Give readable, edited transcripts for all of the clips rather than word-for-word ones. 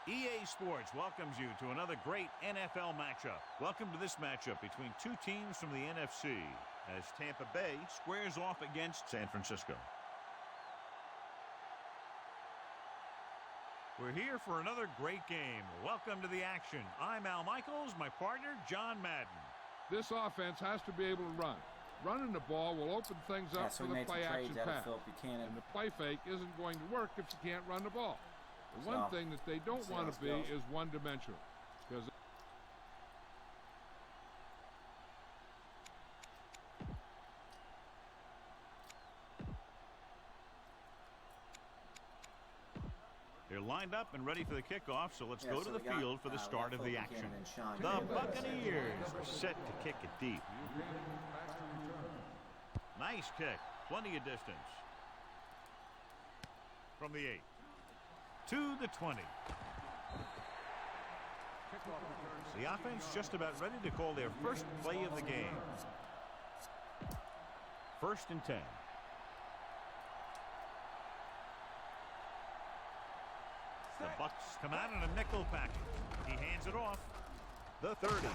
EA Sports welcomes you to another great NFL matchup. Welcome to this matchup between two teams from the NFC as Tampa Bay squares off against San Francisco. We're here for another great game. Welcome to the action. I'm Al Michaels, my partner, John Madden. This offense has to be able to run. Running the ball will open things up for the play-action pass. And the play fake isn't going to work if you can't run the ball. The one thing that they don't want to be is one-dimensional. Because they're lined up and ready for the kickoff, so let's go to the field for the start of the action. The Buccaneers are set to kick it deep. Nice kick. Plenty of distance. From the 8 to the 20. The offense just about ready to call their first play of the game. 1st and 10. The Bucs come out in a nickel package. He hands it off. The 30.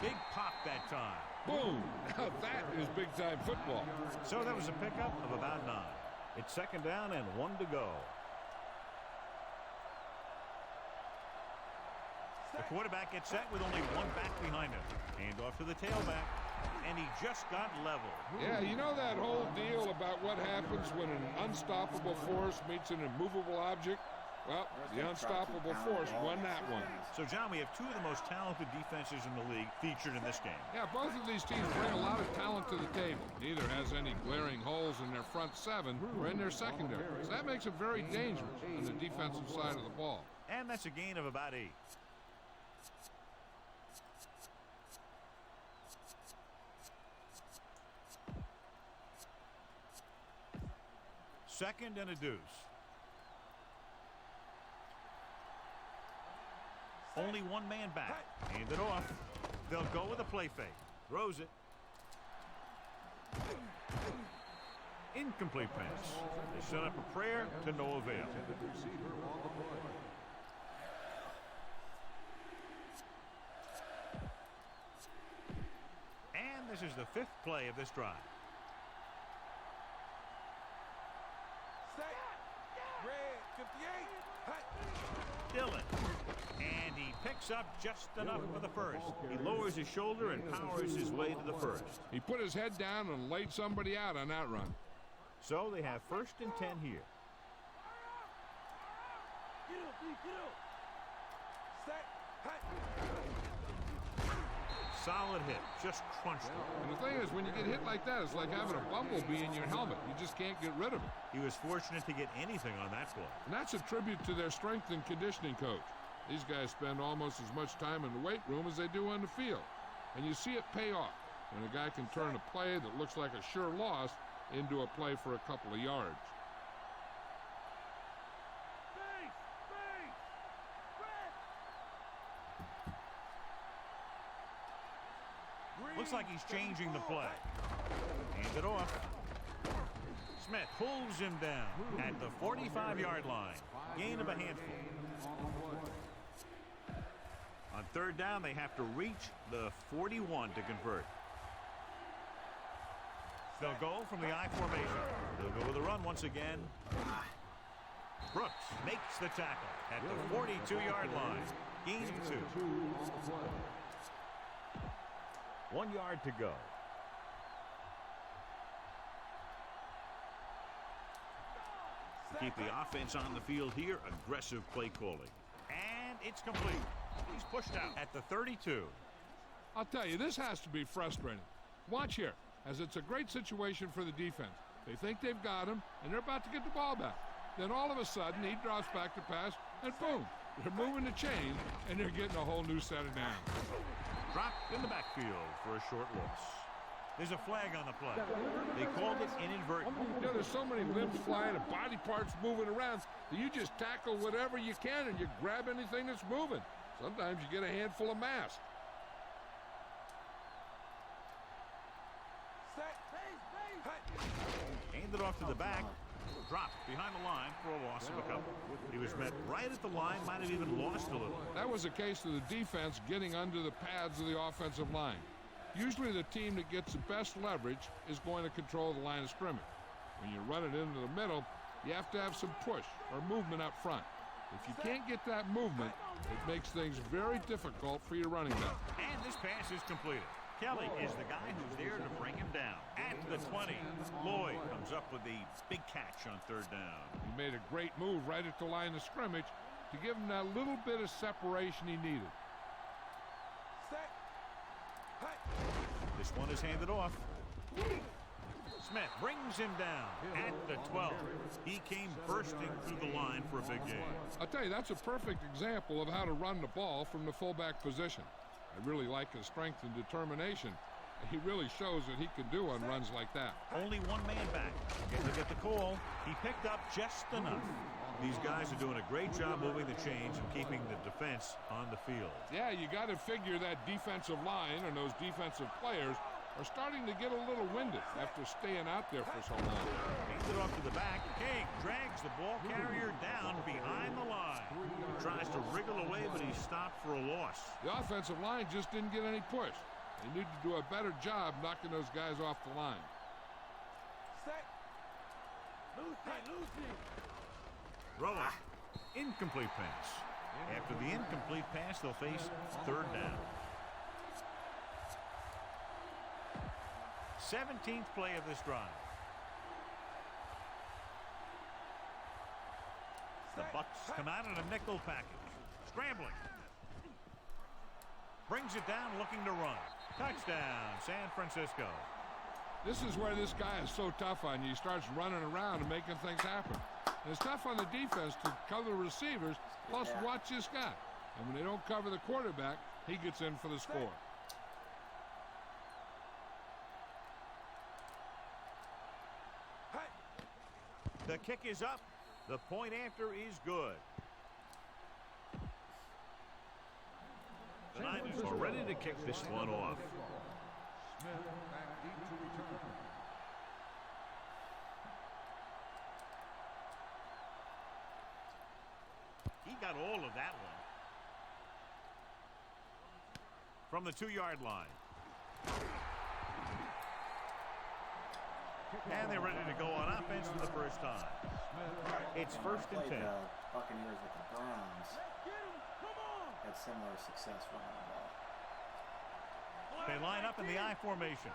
Big pop that time. boom! Now that is big-time football. So that was a pickup of about 9. It's 2nd down and 1 to go. The quarterback gets set with only 1 back behind him. Hand off to the tailback, and he just got level. Yeah, you know that whole deal about what happens when an unstoppable force meets an immovable object? Well, the unstoppable force won that one. So, John, we have 2 of the most talented defenses in the league featured in this game. Yeah, both of these teams bring a lot of talent to the table. Neither has any glaring holes in their front 7 or in their secondary. So that makes them very dangerous on the defensive side of the ball. And that's a gain of about 8. Second and a deuce. Only 1 man back. Hand it off. They'll go with a play fake. Throws it. Incomplete pass. They set up a prayer to no avail. And this is the 5th play of this drive. Red 58. Dillon. And he picks up just enough for the first. He lowers his shoulder and powers his way to the first. He put his head down and laid somebody out on that run. So they have 1st and 10 here. Solid hit. Just crunched him. And the thing is, when you get hit like that, it's like having a bumblebee in your helmet. You just can't get rid of it. He was fortunate to get anything on that play. And that's a tribute to their strength and conditioning coach. These guys spend almost as much time in the weight room as they do on the field. And you see it pay off when a guy can turn a play that looks like a sure loss into a play for a couple of yards. Looks like he's changing the play. Hand it off. Smith pulls him down at the 45-yard line. Gain of a handful. On 3rd down, they have to reach the 41 to convert. They'll go from the I formation. They'll go with a run once again. Brooks makes the tackle at the 42-yard line. Gain of 2. 1 yard to go. Keep the offense on the field here. Aggressive play calling. And it's complete. He's pushed out at the 32. I'll tell you, this has to be frustrating. Watch here, as it's a great situation for the defense. They think they've got him, and they're about to get the ball back. Then all of a sudden, he drops back to pass, and boom, they're moving the chains, and they're getting a whole new set of downs. Dropped in the backfield for a short loss. There's a flag on the play. They called it inadvertent. You know, there's so many limbs flying and body parts moving around that you just tackle whatever you can and you grab anything that's moving. Sometimes you get a handful of mass. Hand it off to the back. Dropped behind the line for a loss of a couple. He was met right at the line, might have even lost a little. That was a case of the defense getting under the pads of the offensive line. Usually the team that gets the best leverage is going to control the line of scrimmage. When you run it into the middle, you have to have some push or movement up front. If you can't get that movement, it makes things very difficult for your running back. And this pass is completed. Kelly is the guy who's there to bring him down. At the 20, Lloyd comes up with the big catch on third down. He made a great move right at the line of scrimmage to give him that little bit of separation he needed. This one is handed off. Smith brings him down at the 12. He came bursting through the line for a big gain. I'll tell you, that's a perfect example of how to run the ball from the fullback position. I really like his strength and determination. He really shows what he can do on runs like that. Only one man back. Getting to get the call. He picked up just enough. These guys are doing a great job moving the chains and keeping the defense on the field. Yeah, you got to figure that defensive line and those defensive players are starting to get a little winded after staying out there for so long. Hands it off to the back. King drags the ball carrier down behind the line. Tries to wriggle away, but he's stopped for a loss. The offensive line just didn't get any push. They need to do a better job knocking those guys off the line. Rowan. Incomplete pass. After the incomplete pass, they'll face third down. 17th play of this drive. The Bucks come out in a nickel package. Scrambling. Brings it down, looking to run. Touchdown, San Francisco. This is where this guy is so tough on you. He starts running around and making things happen. And it's tough on the defense to cover receivers, plus watch this guy. And when they don't cover the quarterback, he gets in for the score. The kick is up. The point after is good. The Niners are ready to kick this one off. He got all of that one. From the 2-yard line. And they're ready to go on offense for the first time. It's first and 10. Buccaneers with the Browns had similar success running the ball. They line up in the I formation.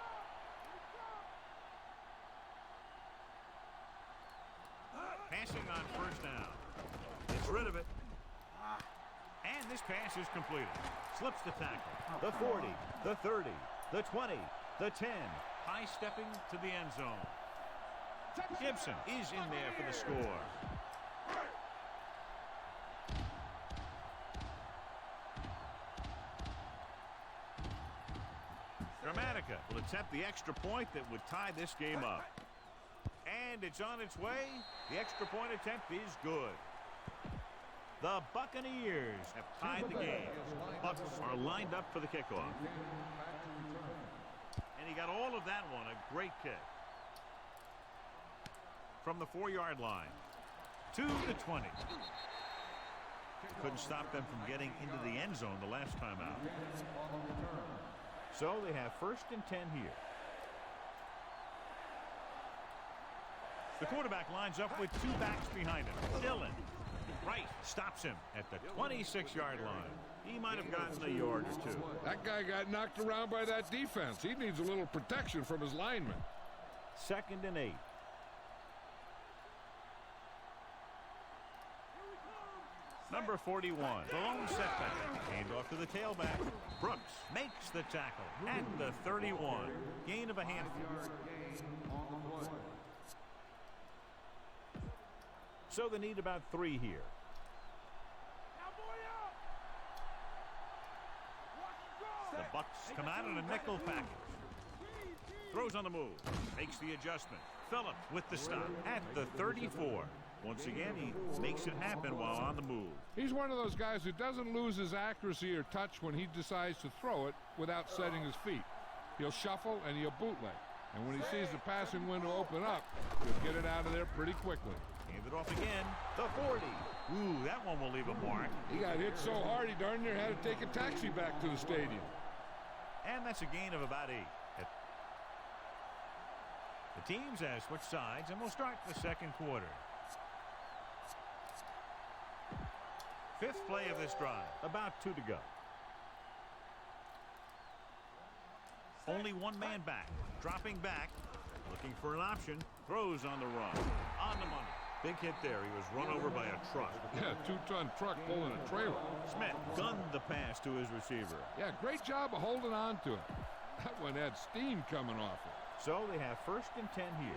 Passing on first down. Gets rid of it. And this pass is completed. Slips the tackle. The 40, the 30, the 20, the 10. High stepping to the end zone. Gibson is in there for the score. Dramatica will attempt the extra point that would tie this game up. And it's on its way. The extra point attempt is good. The Buccaneers have tied the game. Bucks are lined up for the kickoff. And he got all of that one. A great kick. From the 4-yard line to the 20. Couldn't stop them from getting into the end zone the last time out. So they have first and 10 here. The quarterback lines up with 2 backs behind him. Dillon. Right stops him at the 26-yard line. He might have gotten a yard or 2. That guy got knocked around by that defense. He needs a little protection from his linemen. Second and 8. Number 41, the lone setback. Hand off to the tailback. Brooks makes the tackle at the 31. Gain of a handful. So they need about 3 here. The Bucks come out in a nickel package. Throws on the move. Makes the adjustment. Phillip with the stop at the 34. Once again, he makes it happen while on the move. He's one of those guys who doesn't lose his accuracy or touch when he decides to throw it without setting his feet. He'll shuffle and he'll bootleg. And when he sees the passing window open up, he'll get it out of there pretty quickly. Hand it off again. The 40. Ooh, that one will leave a mark. He got hit so hard he darn near had to take a taxi back to the stadium. And that's a gain of about 8. The teams have switched sides, and we'll start the second quarter. 5th play of this drive. About 2 to go. Only one man back. Dropping back. Looking for an option. Throws on the run. On the money. Big hit there. He was run over by a truck. Yeah, 2-ton truck pulling a trailer. Smith gunned the pass to his receiver. Yeah, great job of holding on to it. That one had steam coming off it. So they have 1st and 10 here.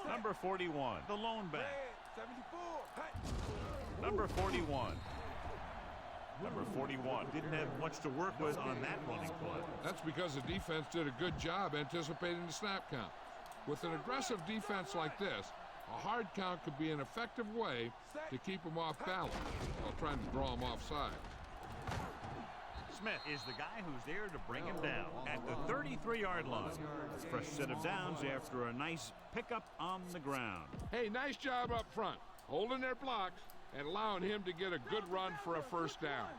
Number 41, the lone back. 74. Number 41. Number 41 didn't have much to work with on that running play. That's because the defense did a good job anticipating the snap count. With an aggressive defense like this, a hard count could be an effective way to keep them off balance while trying to draw them offside. Smith is the guy who's there to bring him down at the 33-yard line. First set of downs after a nice pickup on the ground. Hey, nice job up front, holding their blocks and allowing him to get a good run for a first down.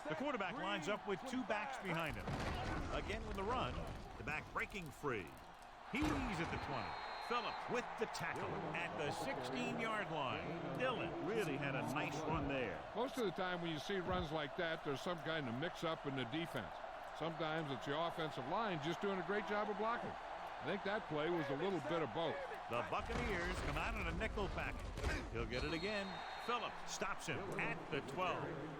The quarterback lines up with 2 backs behind him. Again with the run, the back breaking free. He's at the 20. Phillips with the tackle at the 16-yard line. Dillon really had a nice run there. Most of the time when you see runs like that, there's some kind of mix-up in the defense. Sometimes it's the offensive line just doing a great job of blocking. I think that play was a little bit of both. The Buccaneers come out in a nickel package. He'll get it again. Phillips stops him at the 12.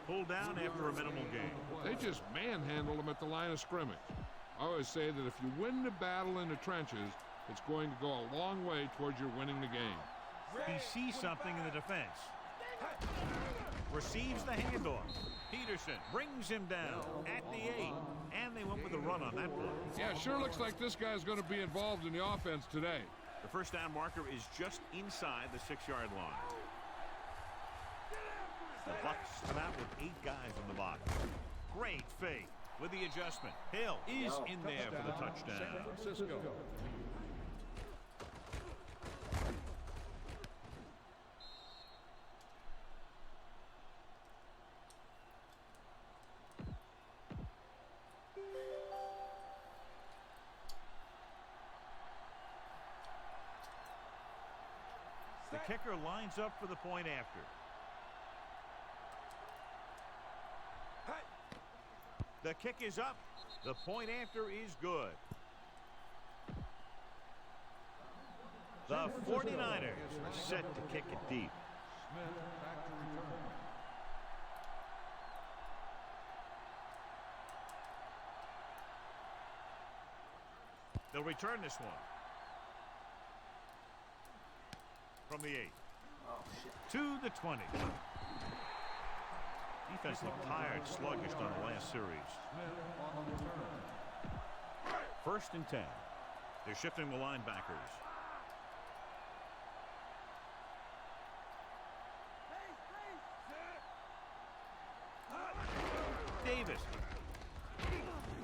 Pulled down after a minimal gain. They just manhandled him at the line of scrimmage. I always say that if you win the battle in the trenches, it's going to go a long way towards your winning the game. He sees something in the defense. Receives the handoff. Peterson brings him down at the 8. And they went with a run on that play. Yeah, sure looks like this guy's going to be involved in the offense today. The first down marker is just inside the 6-yard line. The Bucs come out with 8 guys on the box. Great fake with the adjustment. Hill is in there for the touchdown. Francisco. The kicker lines up for the point after. The kick is up. The point after is good. The 49ers are set to kick it deep. They'll return this one. From the 8. Oh, shit. To the 20. Defense looked tired, sluggish on the last series. 1st and 10. They're shifting the linebackers. Davis.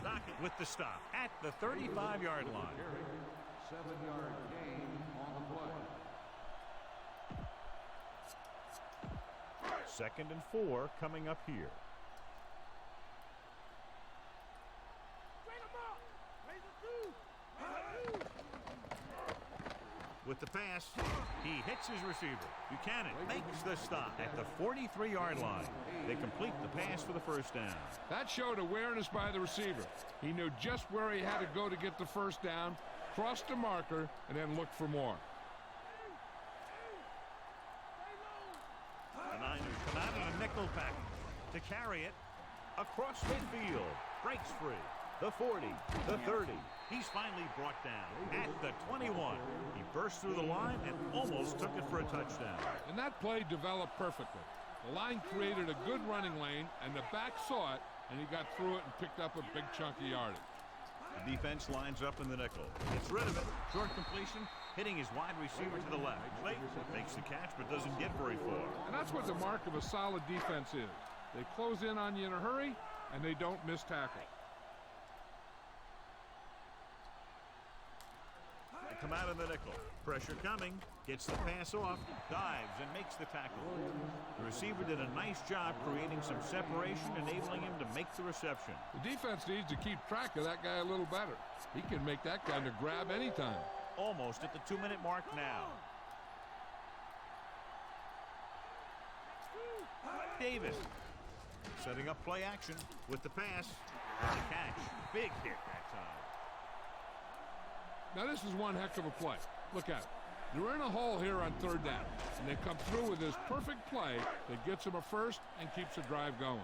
Knockett with the stop at the 35-yard line. 7-yard gain on the play. 2nd and 4 coming up here. With the pass, he hits his receiver. Buchanan makes the stop at the 43-yard line. They complete the pass for the first down. That showed awareness by the receiver. He knew just where he had to go to get the first down, crossed the marker, and then looked for more. The Niners come out in a nickel package to carry it across midfield. Breaks free. The 40, the 30. He's finally brought down at the 21. He burst through the line and almost took it for a touchdown. And that play developed perfectly. The line created a good running lane, and the back saw it, and he got through it and picked up a big chunk of yardage. The defense lines up in the nickel. Gets rid of it. Short completion, hitting his wide receiver to the left. Late makes the catch, but doesn't get very far. And that's what the mark of a solid defense is. They close in on you in a hurry, and they don't miss tackle. They come out of the nickel. Pressure coming. Gets the pass off. Dives and makes the tackle. The receiver did a nice job creating some separation, enabling him to make the reception. The defense needs to keep track of that guy a little better. He can make that kind of grab anytime. Almost at the 2-minute mark now. Davis setting up play action with the pass and the catch. Big hit that time. Now this is one heck of a play. Look at it. They're in a hole here on 3rd down, and they come through with this perfect play that gets them a first and keeps the drive going.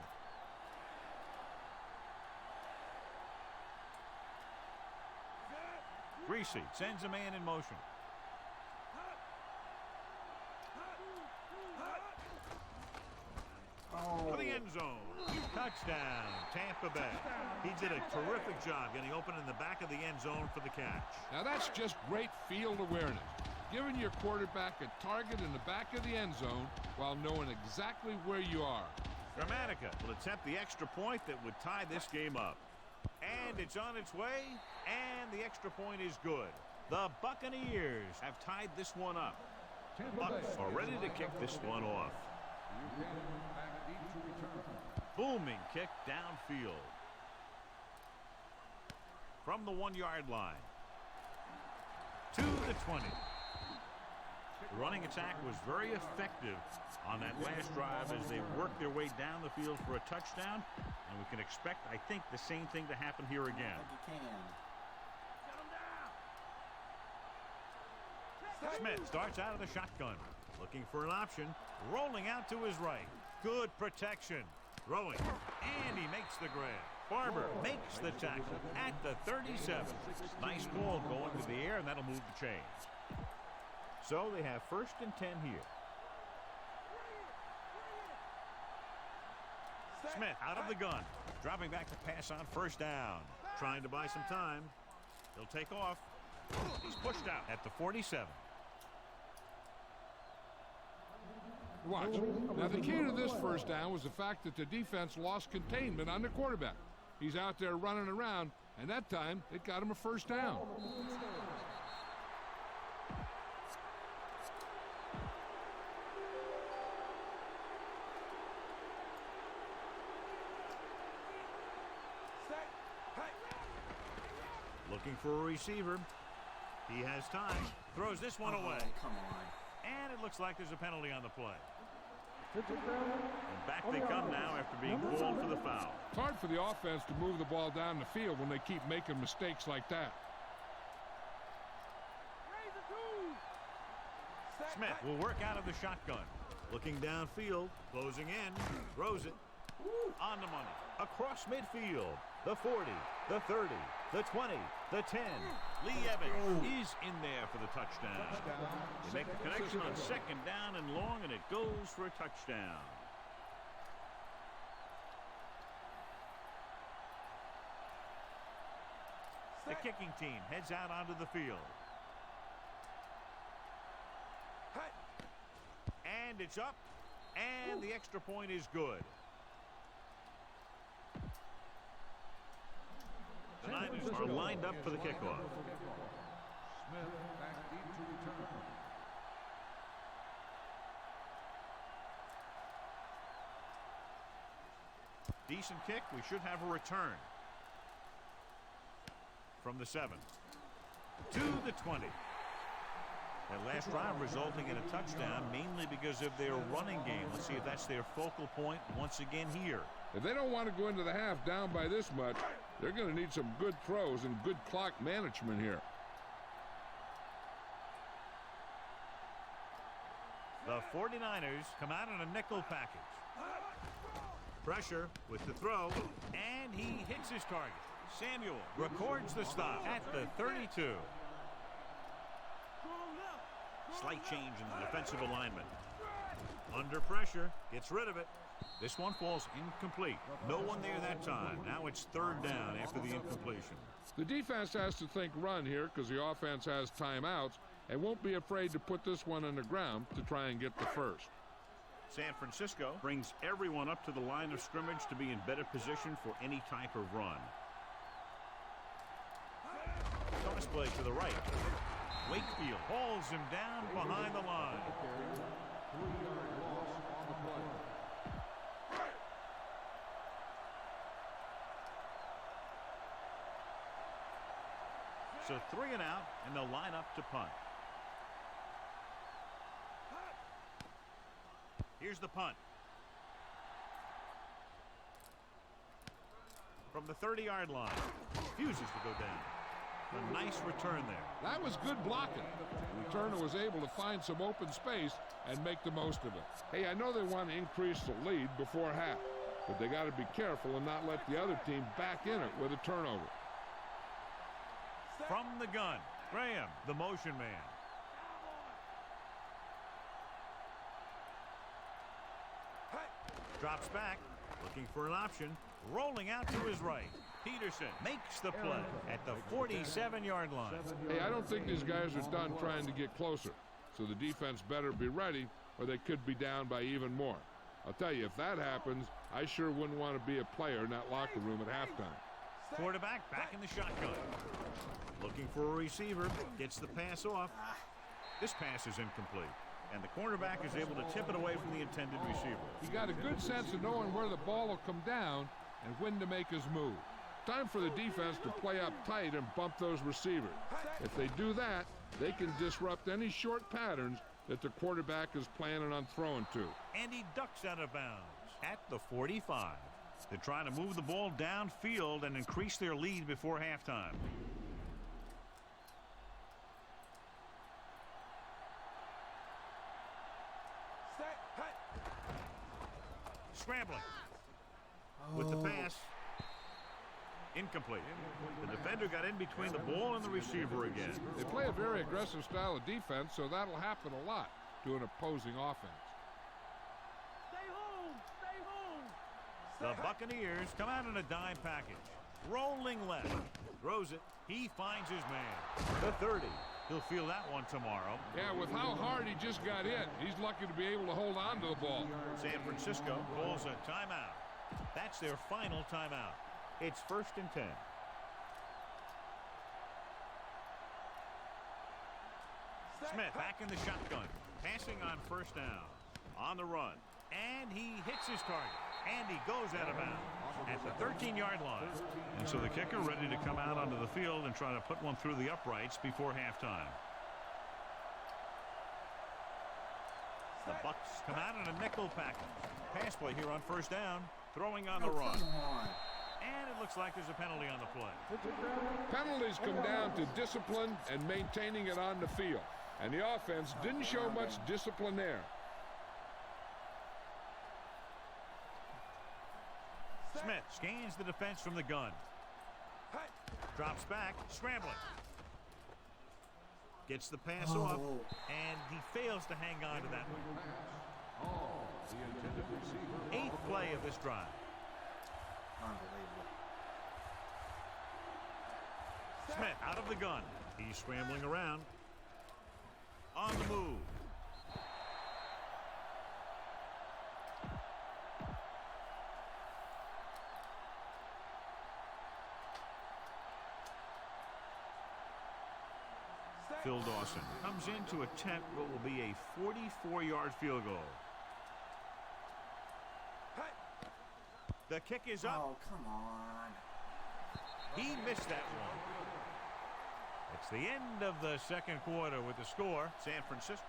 Greasy sends a man in motion. For the end zone. Touchdown, Tampa Bay. He did a terrific job getting open in the back of the end zone for the catch. Now that's just great field awareness. Giving your quarterback a target in the back of the end zone while knowing exactly where you are. Gramatica will attempt the extra point that would tie this game up. And it's on its way, and the extra point is good. The Buccaneers have tied this one up. The Bucs are ready to kick this one off. Booming kick downfield. From the 1-yard line. To the 20. The running attack was very effective on that last drive as they worked their way down the field for a touchdown. And we can expect, I think, the same thing to happen here again. Smith starts out of the shotgun. Looking for an option. Rolling out to his right. Good protection. Throwing. And he makes the grab. Barber makes the tackle at the 37. Nice ball going to the air, and that'll move the chains. So they have 1st and 10 here. Smith out of the gun. Dropping back to pass on 1st down. Trying to buy some time. He'll take off. He's pushed out at the 47. Watch. Now the key to this 1st down was the fact that the defense lost containment on the quarterback. He's out there running around, and that time it got him a 1st down. Looking for a receiver. He has time. Throws this one away. Come on. And it looks like there's a penalty on the play. And back they come now after being called for the foul. It's hard for the offense to move the ball down the field when they keep making mistakes like that. Smith will work out of the shotgun. Looking downfield, closing in, throws it. On the money. Across midfield. The 40, the 30, the 20, the 10. Lee Evans is in there for the touchdown. They make the connection on 2nd down and long, and it goes for a touchdown. The kicking team heads out onto the field. And it's up, and the extra point is good. The Niners are lined up for the kickoff. Smith back deep to return. Decent kick. We should have a return. From the 7. To the 20. That last drive resulting in a touchdown, mainly because of their running game. Let's see if that's their focal point once again here. If they don't want to go into the half down by this much, they're going to need some good throws and good clock management here. The 49ers come out in a nickel package. Pressure with the throw, and he hits his target. Samuel records the stop at the 32. Slight change in the defensive alignment. Under pressure, gets rid of it. This one falls incomplete. No one there that time. Now it's 3rd down after the incompletion. The defense has to think run here because the offense has timeouts and won't be afraid to put this one on the ground to try and get the first. San Francisco brings everyone up to the line of scrimmage to be in better position for any type of run. Toss play to the right. Wakefield hauls him down behind the line. 3-yard loss on the play. So 3 and out, and they'll line up to punt. Here's the punt. From the 30-yard line. Refuses to go down. A nice return there. That was good blocking. The returner was able to find some open space and make the most of it. Hey, I know they want to increase the lead before half, but they got to be careful and not let the other team back in it with a turnover. From the gun, Graham, the motion man. Drops back, looking for an option. Rolling out to his right. Peterson makes the play at the 47-yard line. Hey, I don't think these guys are done trying to get closer, so the defense better be ready or they could be down by even more. I'll tell you, if that happens, I sure wouldn't want to be a player in that locker room at halftime. Quarterback back in the shotgun. Looking for a receiver. Gets the pass off. This pass is incomplete. And the cornerback is able to tip it away from the intended receiver. He got a good sense of knowing where the ball will come down and when to make his move. Time for the defense to play up tight and bump those receivers. If they do that, they can disrupt any short patterns that the quarterback is planning on throwing to. And he ducks out of bounds at the 45. They're trying to move the ball downfield and increase their lead before halftime. Scrambling with the pass. Incomplete. The defender got in between the ball and the receiver again. They play a very aggressive style of defense, so that'll happen a lot to an opposing offense. Stay home! Stay home! The Buccaneers come out in a dime package. Rolling left. Throws it. He finds his man. The 30. He'll feel that one tomorrow. Yeah, with how hard he just got in, he's lucky to be able to hold on to the ball. San Francisco calls a timeout. That's their final timeout. It's 1st and 10. Smith back in the shotgun. Passing on 1st down. On the run. And he hits his target. And he goes out of bounds at the 13-yard line. And so the kicker ready to come out onto the field and try to put one through the uprights before halftime. The Bucs come out in a nickel package. Pass play here on 1st down. Throwing on the run. And it looks like there's a penalty on the play. Penalties come down to discipline and maintaining it on the field. And the offense didn't show much discipline there. Smith scans the defense from the gun. Drops back, scrambling. Gets the pass off, and he fails to hang on to that one. The intended receiver. 8th play of this drive. Unbelievable. Smith out of the gun. He's scrambling around. On the move. Phil Dawson comes in to attempt what will be a 44-yard field goal. The kick is up. Oh, come on. He missed that one. It's the end of the 2nd quarter with the score. San Francisco.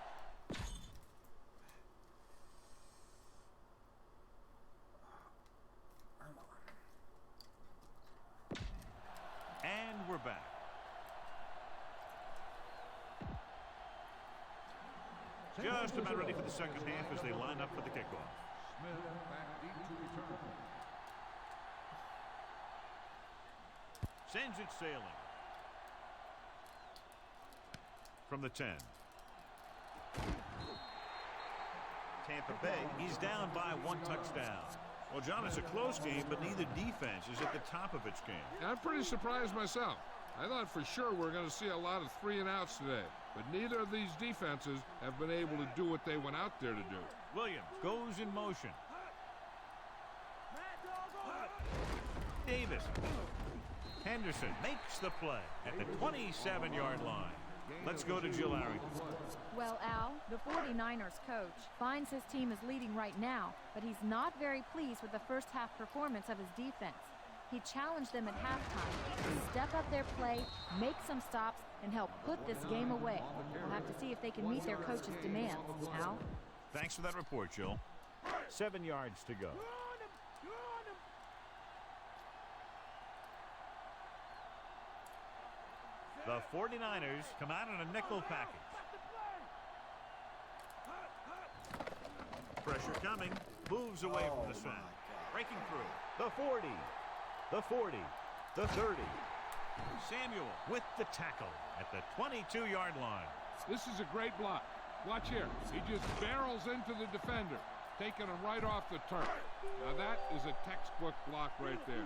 And we're back. Just about ready for the 2nd half as they line up for the kickoff. Smith back deep to return. Sends it sailing. From the 10. Tampa Bay is down by 1 touchdown. Well, John, it's a close game, but neither defense is at the top of its game. I'm pretty surprised myself. I thought for sure we're going to see a lot of 3-and-outs today, but neither of these defenses have been able to do what they went out there to do. Williams goes in motion. Davis. Henderson makes the play at the 27-yard line. Let's go to Jill Arrington. Well, Al, the 49ers coach finds his team is leading right now, but he's not very pleased with the first half performance of his defense. He challenged them at halftime to step up their play, make some stops, and help put this game away. We'll have to see if they can meet their coach's demands. Al? Thanks for that report, Jill. 7 yards to go. The 49ers come out in a nickel package. Pressure coming. Moves away from the sack. Breaking through. The 40. The 40. The 30. Samuel with the tackle at the 22-yard line. This is a great block. Watch here. He just barrels into the defender, taking him right off the turf. Now that is a textbook block right there.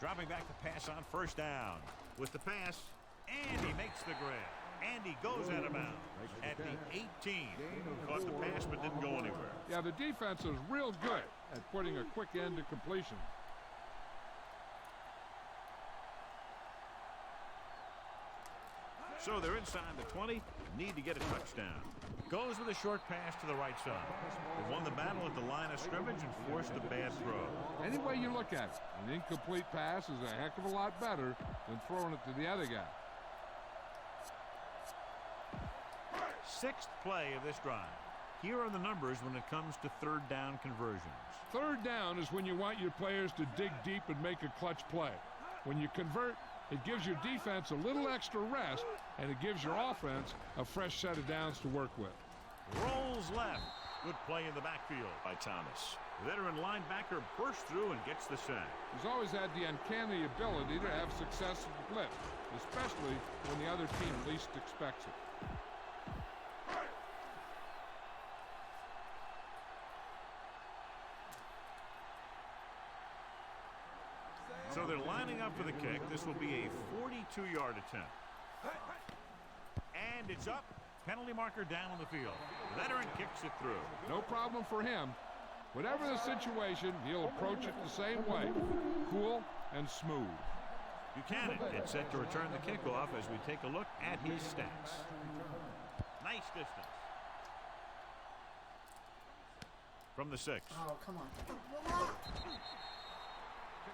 Dropping back to pass on first down. With the pass, and he makes the grab. And he goes out of bounds at the 18. Caught the pass but didn't go anywhere. Yeah, the defense is real good at putting a quick end to completion. So they're inside the 20. Need to get a touchdown. Goes with a short pass to the right side. They won the battle at the line of scrimmage and forced a bad throw. Any way you look at it, an incomplete pass is a heck of a lot better than throwing it to the other guy. Sixth play of this drive. Here are the numbers when it comes to third down conversions. Third down is when you want your players to dig deep and make a clutch play. When you convert, it gives your defense a little extra rest, and it gives your offense a fresh set of downs to work with. Rolls left. Good play in the backfield by Thomas. The veteran linebacker bursts through and gets the sack. He's always had the uncanny ability to have success at the blitz, especially when the other team least expects it. So they're lining up for the kick. This will be a 42-yard attempt. And it's up. Penalty marker down on the field. The veteran kicks it through. No problem for him. Whatever the situation, he'll approach it the same way. Cool and smooth. Buchanan gets set to return the kickoff as we take a look at his stats. Nice distance. From the 6. Oh, come on.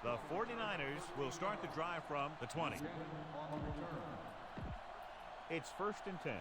The 49ers will start the drive from the 20. It's 1st and 10.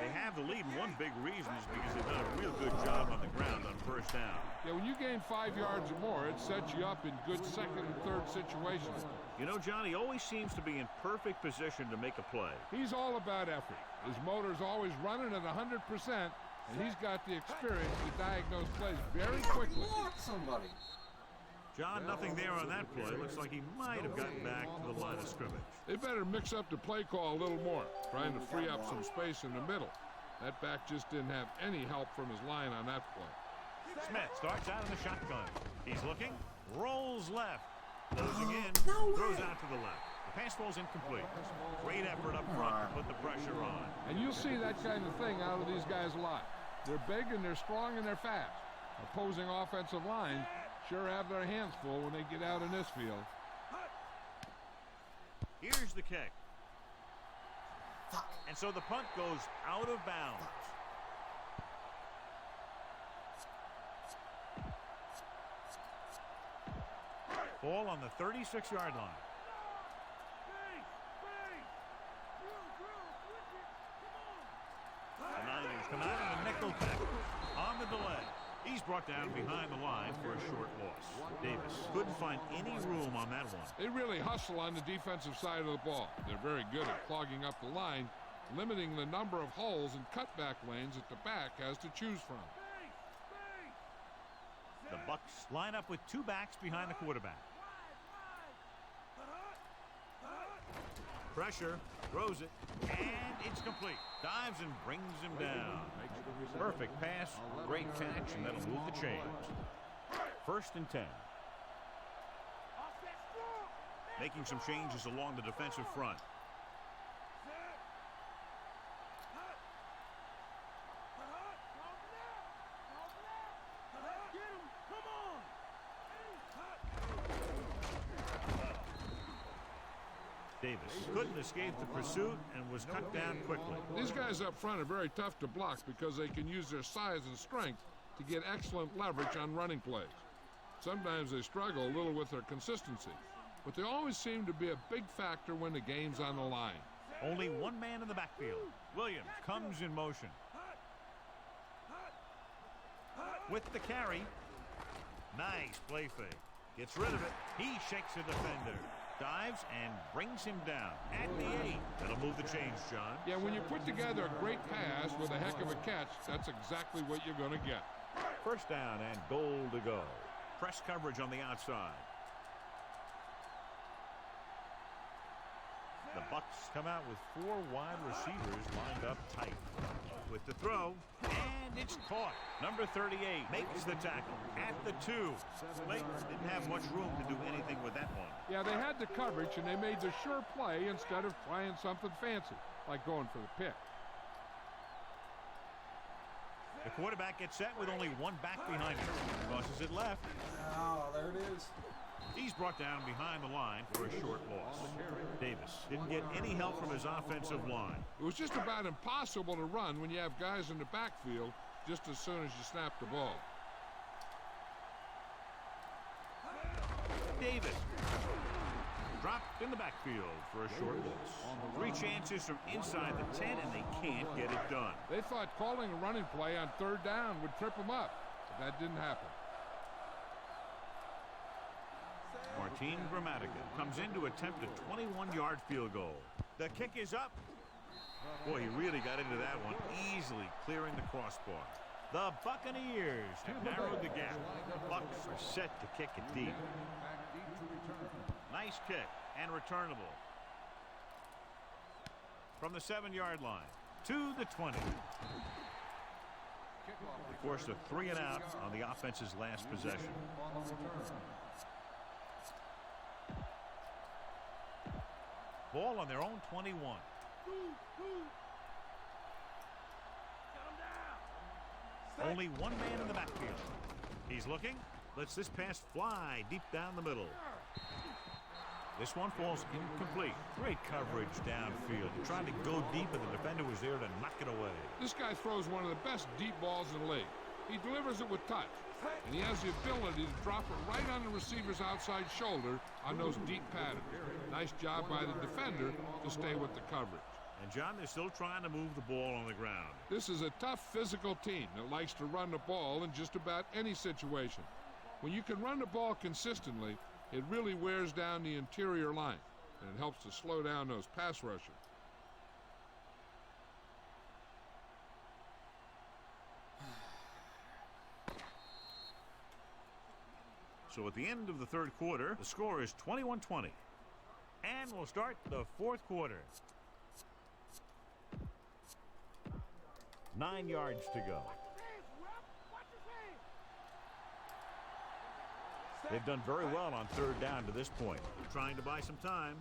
They have the lead, and one big reason is because they've done a real good job on the ground on first down. Yeah, when you gain 5 yards or more, it sets you up in good second and third situations. You know, John, he always seems to be in perfect position to make a play. He's all about effort. His motor's always running at 100%, and he's got the experience to diagnose plays very quickly. Block somebody. John, nothing there on that play. Looks like he might have gotten back to the line of scrimmage. They better mix up the play call a little more, trying to free up some space in the middle. That back just didn't have any help from his line on that play. Smith starts out in the shotgun. He's looking, rolls left, closing in, throws out to the left. The pass ball's incomplete. Great effort up front to put the pressure on. And you'll see that kind of thing out of these guys a lot. They're big and they're strong and they're fast. Opposing offensive lines sure have their hands full when they get out in this field. Here's the kick. And so the punt goes out of bounds. Ball on the 36-yard line. The Niners come out in a nickel package on the delay. He's brought down behind the line for a short loss. Davis couldn't find any room on that one. They really hustle on the defensive side of the ball. They're very good at clogging up the line, limiting the number of holes and cutback lanes that the back has to choose from. The Bucs line up with 2 backs behind the quarterback. Pressure. Throws it, and it's complete. Dives and brings him down. Perfect pass, great catch, and that'll move the chains. 1st and 10. Making some changes along the defensive front. Davis couldn't escape the pursuit and was cut down quickly. These guys up front are very tough to block because they can use their size and strength to get excellent leverage on running plays. Sometimes they struggle a little with their consistency, but they always seem to be a big factor when the game's on the line. Only one man in the backfield. Williams comes in motion. With the carry. Nice play fake. Gets rid of it. He shakes a defender. Dives and brings him down at the 8. That'll move the chains, John. Yeah, when you put together a great pass with a heck of a catch, that's exactly what you're going to get. 1st down and goal to go. Press coverage on the outside. The Bucs come out with 4 wide receivers lined up tight. With the throw, and it's caught. Number 38 makes the tackle at the 2. Lake didn't have much room to do anything with that one. Yeah, they had the coverage, and they made the sure play instead of trying something fancy, like going for the pick. The quarterback gets set with only one back behind him. Tosses it left. Oh, there it is. He's brought down behind the line for a short loss. Davis didn't get any help from his offensive line. It was just about impossible to run when you have guys in the backfield just as soon as you snap the ball. Davis dropped in the backfield for a short loss. 3 chances from inside the 10, and they can't get it done. They thought calling a running play on 3rd down would trip them up, but that didn't happen. Martin Gramatica comes in to attempt a 21-yard field goal. The kick is up. Boy, he really got into that one, easily clearing the crossbar. The Buccaneers have narrowed the gap. Bucs are set to kick it deep. Nice kick and returnable. From the 7-yard line to the 20. They forced a 3 and out on the offense's last possession. Ball on their own 21. Only one man in the backfield. He's looking. Lets this pass fly deep down the middle. This one falls incomplete. Great coverage downfield. Trying to go deep, and the defender was there to knock it away. This guy throws one of the best deep balls in the league. He delivers it with touch, and he has the ability to drop it right on the receiver's outside shoulder on those deep patterns. Nice job by the defender to stay with the coverage. And, John, they're still trying to move the ball on the ground. This is a tough physical team that likes to run the ball in just about any situation. When you can run the ball consistently, it really wears down the interior line, and it helps to slow down those pass rushers. So at the end of the 3rd quarter, the score is 21-20. And we'll start the 4th quarter. 9 yards to go. They've done very well on 3rd down to this point. Trying to buy some time.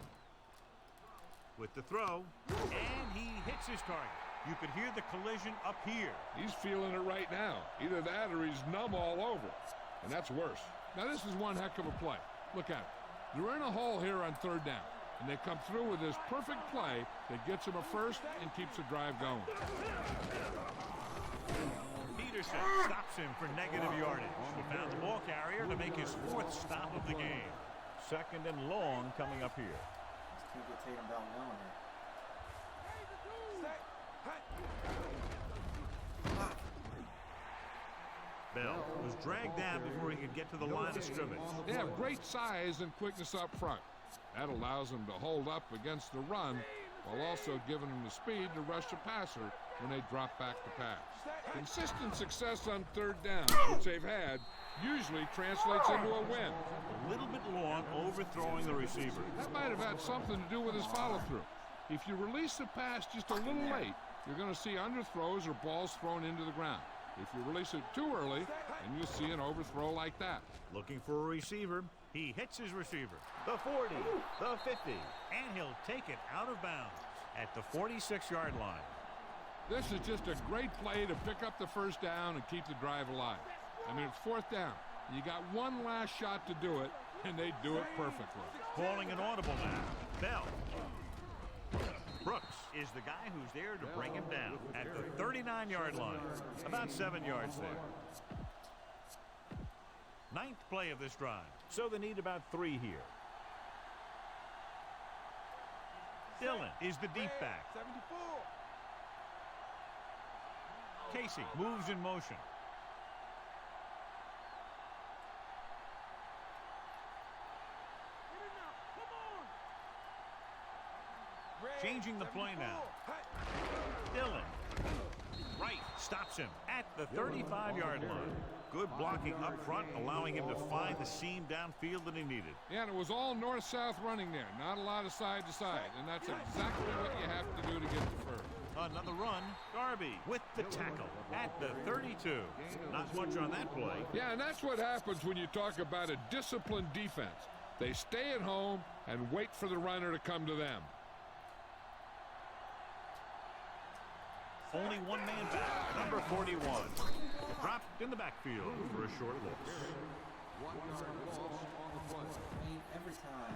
With the throw, and he hits his target. You could hear the collision up here. He's feeling it right now. Either that or he's numb all over. And that's worse. Now, this is one heck of a play. Look at it. They're in a hole here on 3rd down, and they come through with this perfect play that gets them a first and keeps the drive going. Peterson stops him for negative yardage. He found the ball carrier to make his 4th stop of the game. 2nd and long coming up here. Let's keep it Tatum down going here. Bell was dragged down before he could get to the line of scrimmage. They have great size and quickness up front. That allows them to hold up against the run while also giving them the speed to rush the passer when they drop back to pass. Consistent success on 3rd down, which they've had, usually translates into a win. A little bit long overthrowing the receiver. That might have had something to do with his follow-through. If you release the pass just a little late, you're going to see underthrows or balls thrown into the ground. If you release it too early, then you'll see an overthrow like that. Looking for a receiver. He hits his receiver. The 40, the 50, and he'll take it out of bounds at the 46-yard line. This is just a great play to pick up the first down and keep the drive alive. I mean, it's fourth down. You got one last shot to do it, and they do it perfectly. Calling an audible now. Bell. Brooks is the guy who's there to bring him down at the 39-yard line. About 7 yards there. Ninth play of this drive. So they need about 3 here. Dillon is the deep back. 74. Casey moves in motion. Get it now. Come on. Changing the play now. Dillon. Right stops him at the 35-yard line. Good blocking up front, allowing him to find the seam downfield that he needed. Yeah, and it was all north-south running there. Not a lot of side to side, and that's exactly what you have to do to get the first. Another run. Darby with the tackle at the 32. Not much on that play. Yeah, and that's what happens when you talk about a disciplined defense. They stay at home and wait for the runner to come to them. Only one man back, number 41. Dropped in the backfield for a short loss. 1 yard loss on the play. I mean, every time.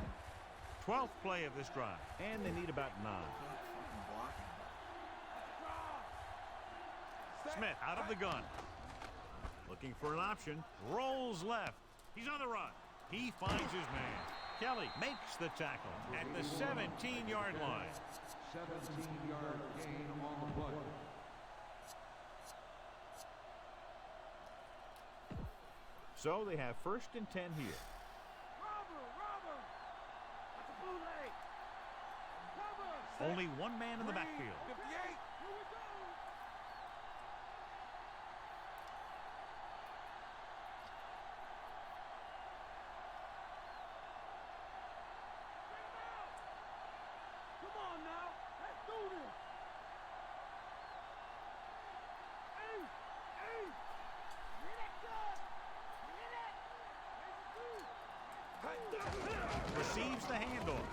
12th play of this drive, and they need about 9. Can't fucking block him. Smith out of the gun. Looking for an option. Rolls left. He's on the run. He finds his man. Kelly makes the tackle at the 17-yard line. 17-yard gain on the play. So they have 1st and 10 here. Robber. That's a bootleg. Cover. Only one man in the backfield. 58. Here we go. Come on now. Let's do this. Hey. Hear that gun? Hear that? Receives the handoff.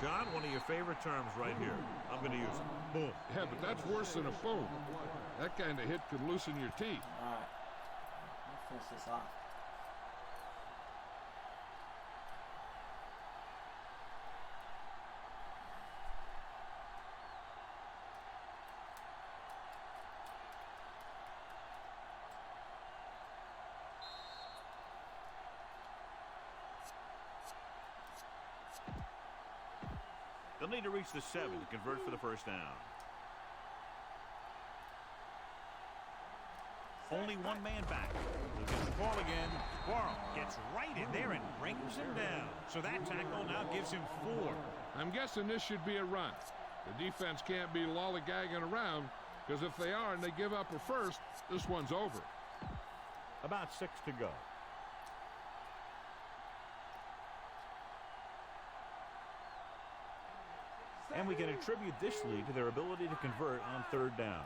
John, one of your favorite terms right here. I'm going to use it. Boom. Yeah, but that's worse than a boom. That kind of hit could loosen your teeth. All right. Let's finish this off. They'll need to reach the 7 to convert for the first down. Only one man back. He'll get the ball again. Quarles gets right in there and brings him down. So that tackle now gives him 4. I'm guessing this should be a run. The defense can't be lollygagging around, because if they are and they give up a first, this one's over. About 6 to go. And we can attribute this lead to their ability to convert on 3rd down.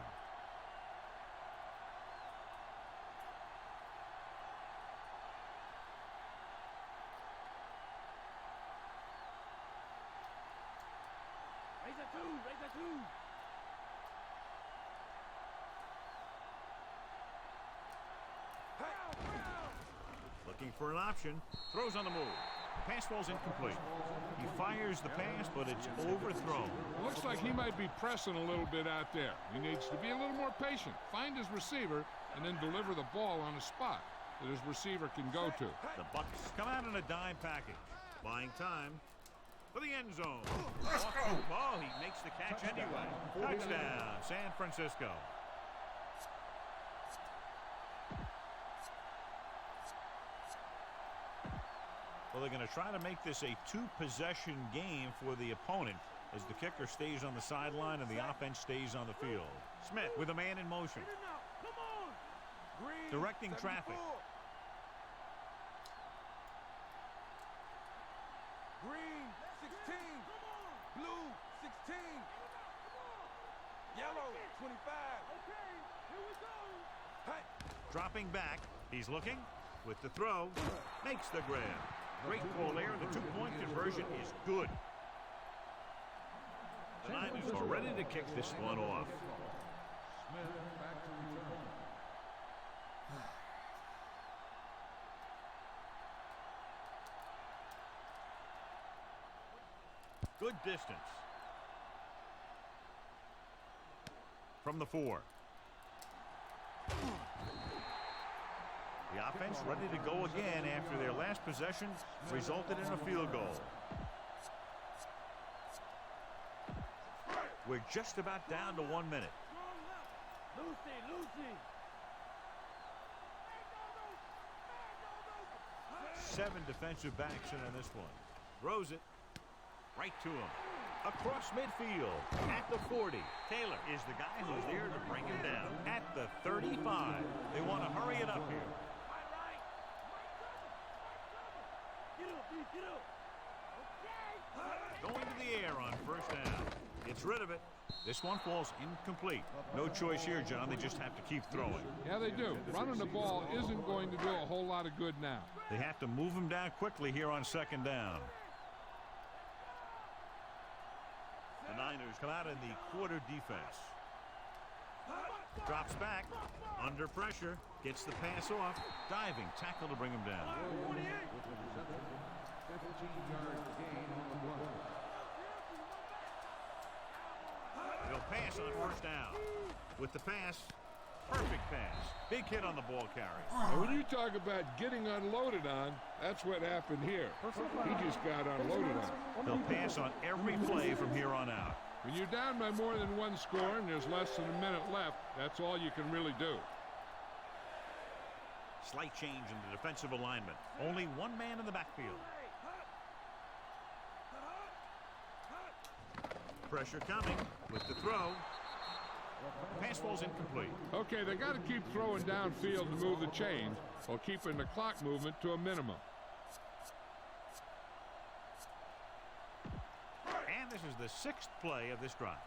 Raise a 2. Looking for an option. Throws on the move. Pass ball's incomplete. He fires the pass, but it's overthrown. Looks like he might be pressing a little bit out there. He needs to be a little more patient, find his receiver, and then deliver the ball on a spot that his receiver can go to. The Bucks come out in a dime package. Buying time for the end zone. Oh, he makes the catch anyway. Touchdown, San Francisco. Well, they're going to try to make this a 2-possession game for the opponent as the kicker stays on the sideline and the offense stays on the field. Smith with a man in motion. Come on. Green, Directing 74. traffic. Green, 16. Blue, 16. team. Yellow, 25. Okay, here we go. Hey. Dropping back. He's looking. With the throw. Makes the grab. Great ball there. The two-point conversion is good. The Niners are ready to kick this one off. Smith back to return. Good distance. From the 4. The offense ready to go again after their last possession resulted in a field goal. We're just about down to 1 minute. Lucy. 7 defensive backs in on this one. Throws it right to him. Across midfield at the 40. Taylor is the guy who's there to bring him down. At the 35. They want to hurry it up here. Get up. Going to the air on first down. Gets rid of it. This one falls incomplete. No choice here, John. They just have to keep throwing. Yeah, they do. Running the ball isn't going to do a whole lot of good now. They have to move him down quickly here on second down. The Niners come out in the quarter defense. Drops back. Under pressure. Gets the pass off. Diving tackle to bring him down. 15-yard gain on the play. He'll pass on first down. With the pass. Perfect pass. Big hit on the ball carry. And when you talk about getting unloaded on, that's what happened here. He just got unloaded on. He'll pass on every play from here on out. When you're down by more than one score and there's less than a minute left, that's all you can really do. Slight change in the defensive alignment. Only one man in the backfield. Pressure coming with the throw. Pass ball's incomplete. Okay, they got to keep throwing downfield to move the chains while keeping the clock movement to a minimum. And this is the 6th play of this drive.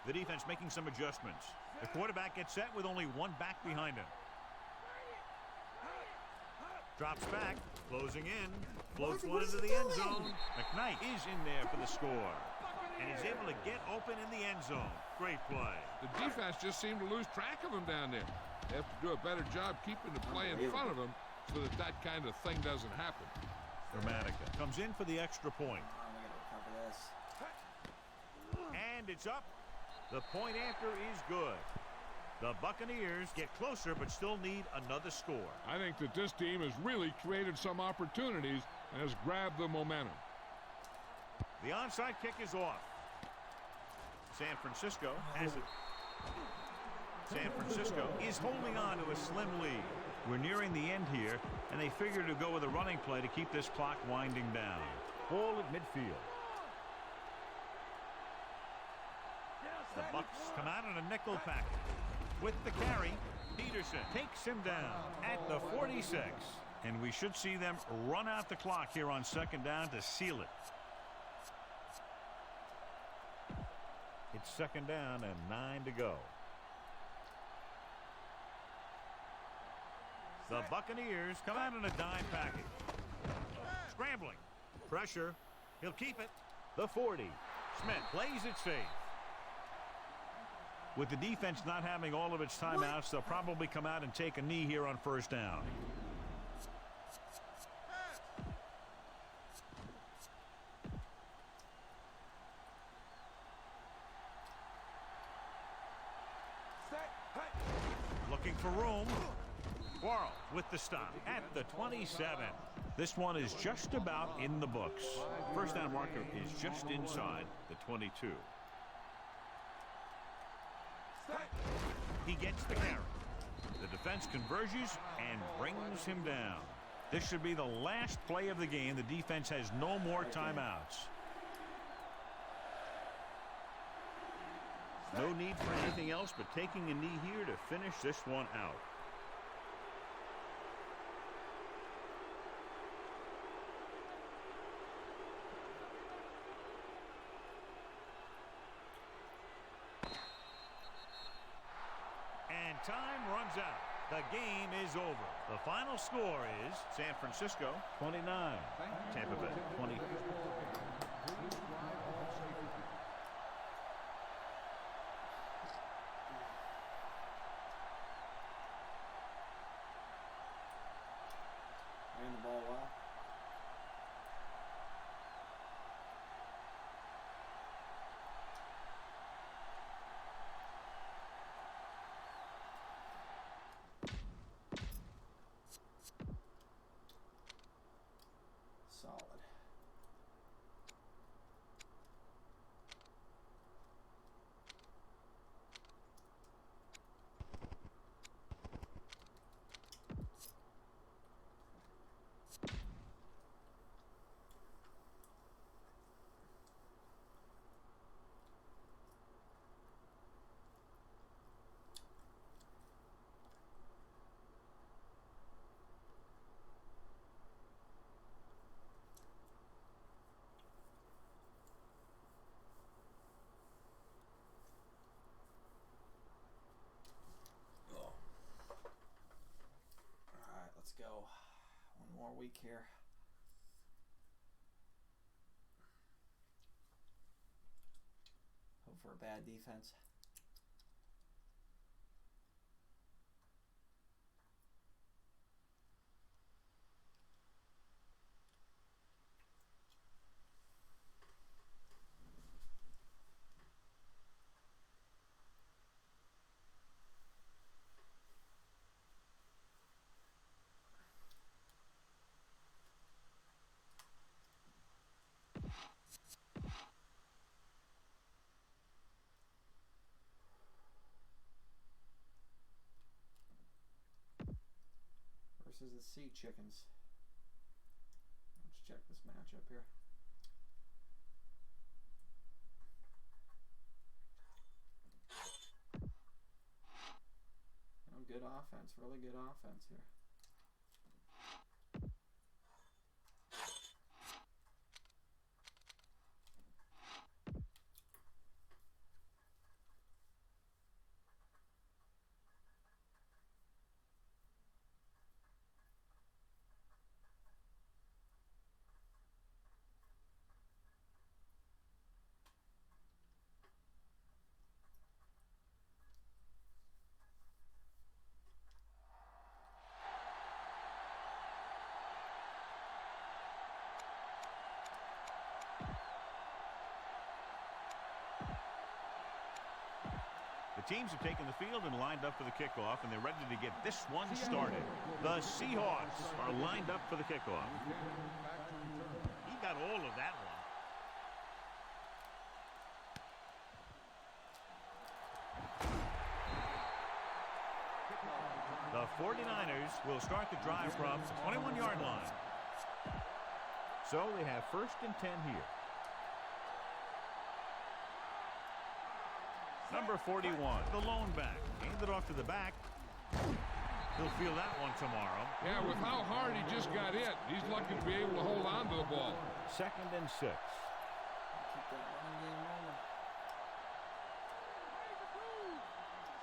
The defense making some adjustments. The quarterback gets set with only one back behind him. Drops back, closing in, floats one into the end zone. McKnight is in there for the score. And he's able to get open in the end zone. Great play. The defense just seemed to lose track of him down there. They have to do a better job keeping the play in front of them so that that kind of thing doesn't happen. Dramatica comes in for the extra point. We gotta cover this. And it's up. The point after is good. The Buccaneers get closer but still need another score. I think that this team has really created some opportunities and has grabbed the momentum. The onside kick is off. San Francisco has it. San Francisco is holding on to a slim lead. We're nearing the end here, and they figure to go with a running play to keep this clock winding down. Ball at midfield. The Bucs come out in a nickel package. With the carry, Peterson takes him down at the 46. And we should see them run out the clock here on second down to seal it. It's second down and 9 to go. The Buccaneers come out in a dime package. Scrambling. Pressure. He'll keep it. The 40. Smith plays it safe. With the defense not having all of its timeouts, they'll probably come out and take a knee here on first down. Looking for room. Quarles with the stop at the 27. This one is just about in the books. First down marker is just inside the 22. He gets the carry. The defense converges and brings him down. This should be the last play of the game. The defense has no more timeouts. No need for anything else but taking a knee here to finish this one out. time runs out. The game is over. The final score is San Francisco 29, Tampa Bay 20. Ran the ball well. Solid. Alright, let's go. One more week here. Hope for a bad defense. Versus the Sea Chickens. Let's check this matchup here. Good offense, really good offense here. The teams have taken the field and lined up for the kickoff, and they're ready to get this one started. The Seahawks are lined up for the kickoff. He got all of that one. The 49ers will start the drive from the 21-yard line. So they have 1st and 10 here. Number 41, the lone back. Handed off to the back. He'll feel that one tomorrow. Yeah, with how hard he just got hit, he's lucky to be able to hold on to the ball. 2nd and 6. Keep that running game rolling.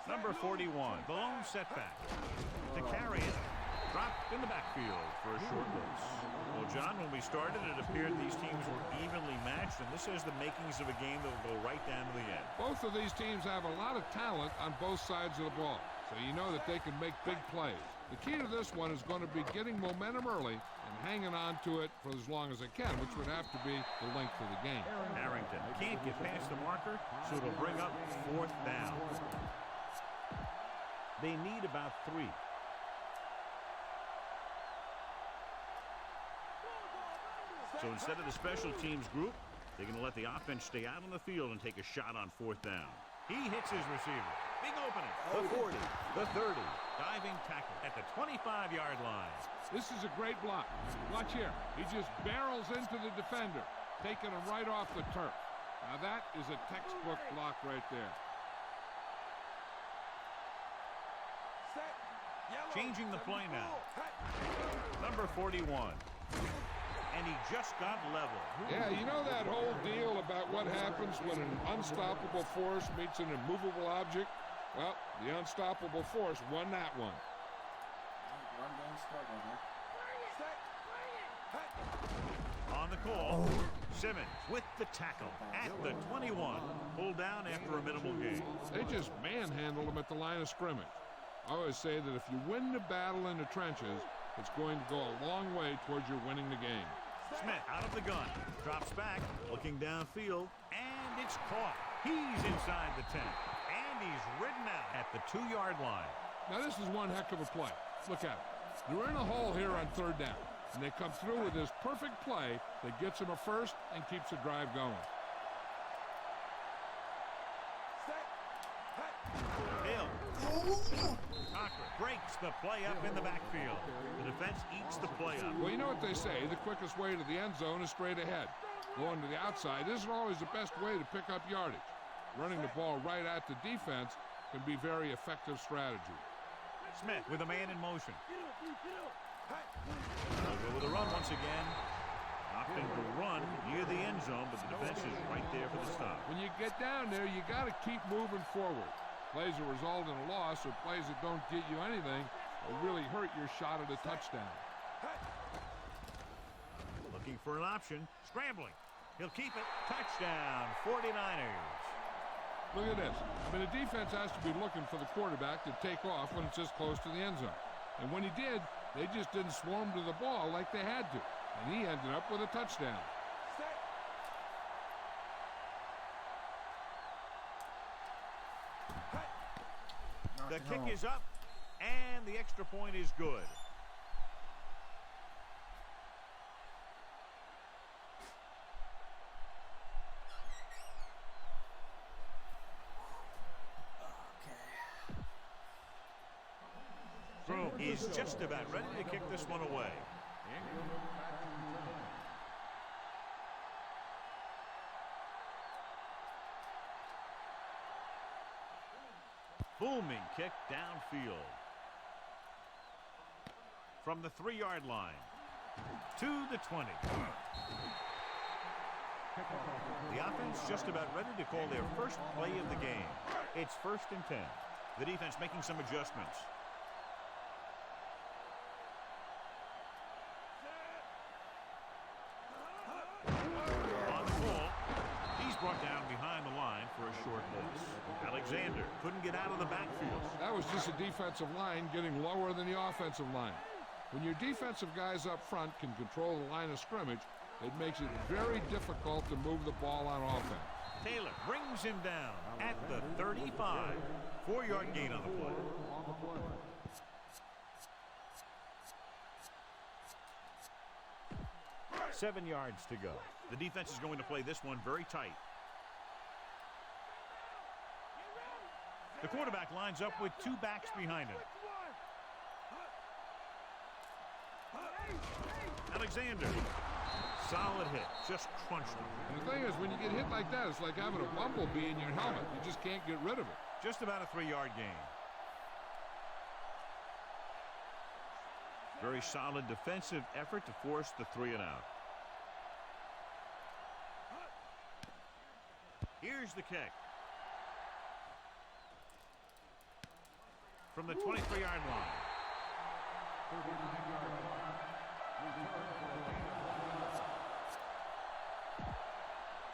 Number 41, the lone setback. To carry it. Dropped in the backfield for a short loss. Well, John, when we started, it appeared these teams were evenly matched, and this has the makings of a game that will go right down to the end. Both of these teams have a lot of talent on both sides of the ball, so you know that they can make big plays. The key to this one is going to be getting momentum early and hanging on to it for as long as it can, which would have to be the length of the game. Harrington can't get past the marker, so it'll bring up 4th down. They need about 3. So instead of the special teams group, they're going to let the offense stay out on the field and take a shot on 4th down. He hits his receiver. Big opening. The 40, the 30. Diving tackle at the 25-yard line. This is a great block. Watch here. He just barrels into the defender, taking him right off the turf. Now that is a textbook block right there. Changing the play now. Number 41. And he just got level. Yeah, you know that whole deal about what happens when an unstoppable force meets an immovable object? Well, the unstoppable force won that one. Run game struggling here. On the call, Simmons with the tackle at the 21. Pulled down after a minimal gain. They just manhandled him at the line of scrimmage. I always say that if you win the battle in the trenches, it's going to go a long way towards your winning the game. Smith out of the gun, drops back, looking downfield, and it's caught. He's inside the 10, and he's ridden out at the 2-yard line. Now this is one heck of a play. Look at it. They're in a hole here on 3rd down, and they come through with this perfect play that gets them a first and keeps the drive going. Hill. Cochran breaks the play up in the backfield. The defense eats the play up. Well, you know what they say, the quickest way to the end zone is straight ahead. Going to the outside isn't always the best way to pick up yardage. Running the ball right at the defense can be very effective strategy. Smith with a man in motion. They'll go with a run once again. Opting to run near the end zone, but the defense is right there for the stop. When you get down there, you got to keep moving forward. Plays that result in a loss or plays that don't get you anything will really hurt your shot at a touchdown. Looking for an option. Scrambling. He'll keep it. Touchdown, 49ers. Look at this. I mean, the defense has to be looking for the quarterback to take off when it's this close to the end zone. And when he did, they just didn't swarm to the ball like they had to. And he ended up with a touchdown. The kick is up, and the extra point is good. Broom is just about ready to kick this one away. Booming kick downfield. From the 3-yard line to the 20. The offense just about ready to call their first play of the game. It's 1st and 10. The defense making some adjustments. On the ball, he's brought down behind the line for a short loss. Alexander couldn't get out of the backfield. That was just a defensive line getting lower than the offensive line. When your defensive guys up front can control the line of scrimmage, it makes it very difficult to move the ball on offense. Taylor brings him down at the 35. 4-yard gain on the play. 7 yards to go. The defense is going to play this one very tight. The quarterback lines up with 2 backs behind him. Alexander. Solid hit. Just crunched him. And the thing is, when you get hit like that, it's like having a bumblebee in your helmet. You just can't get rid of it. Just about a 3-yard gain. Very solid defensive effort to force the 3 and out. Here's the kick. From the 23-yard line.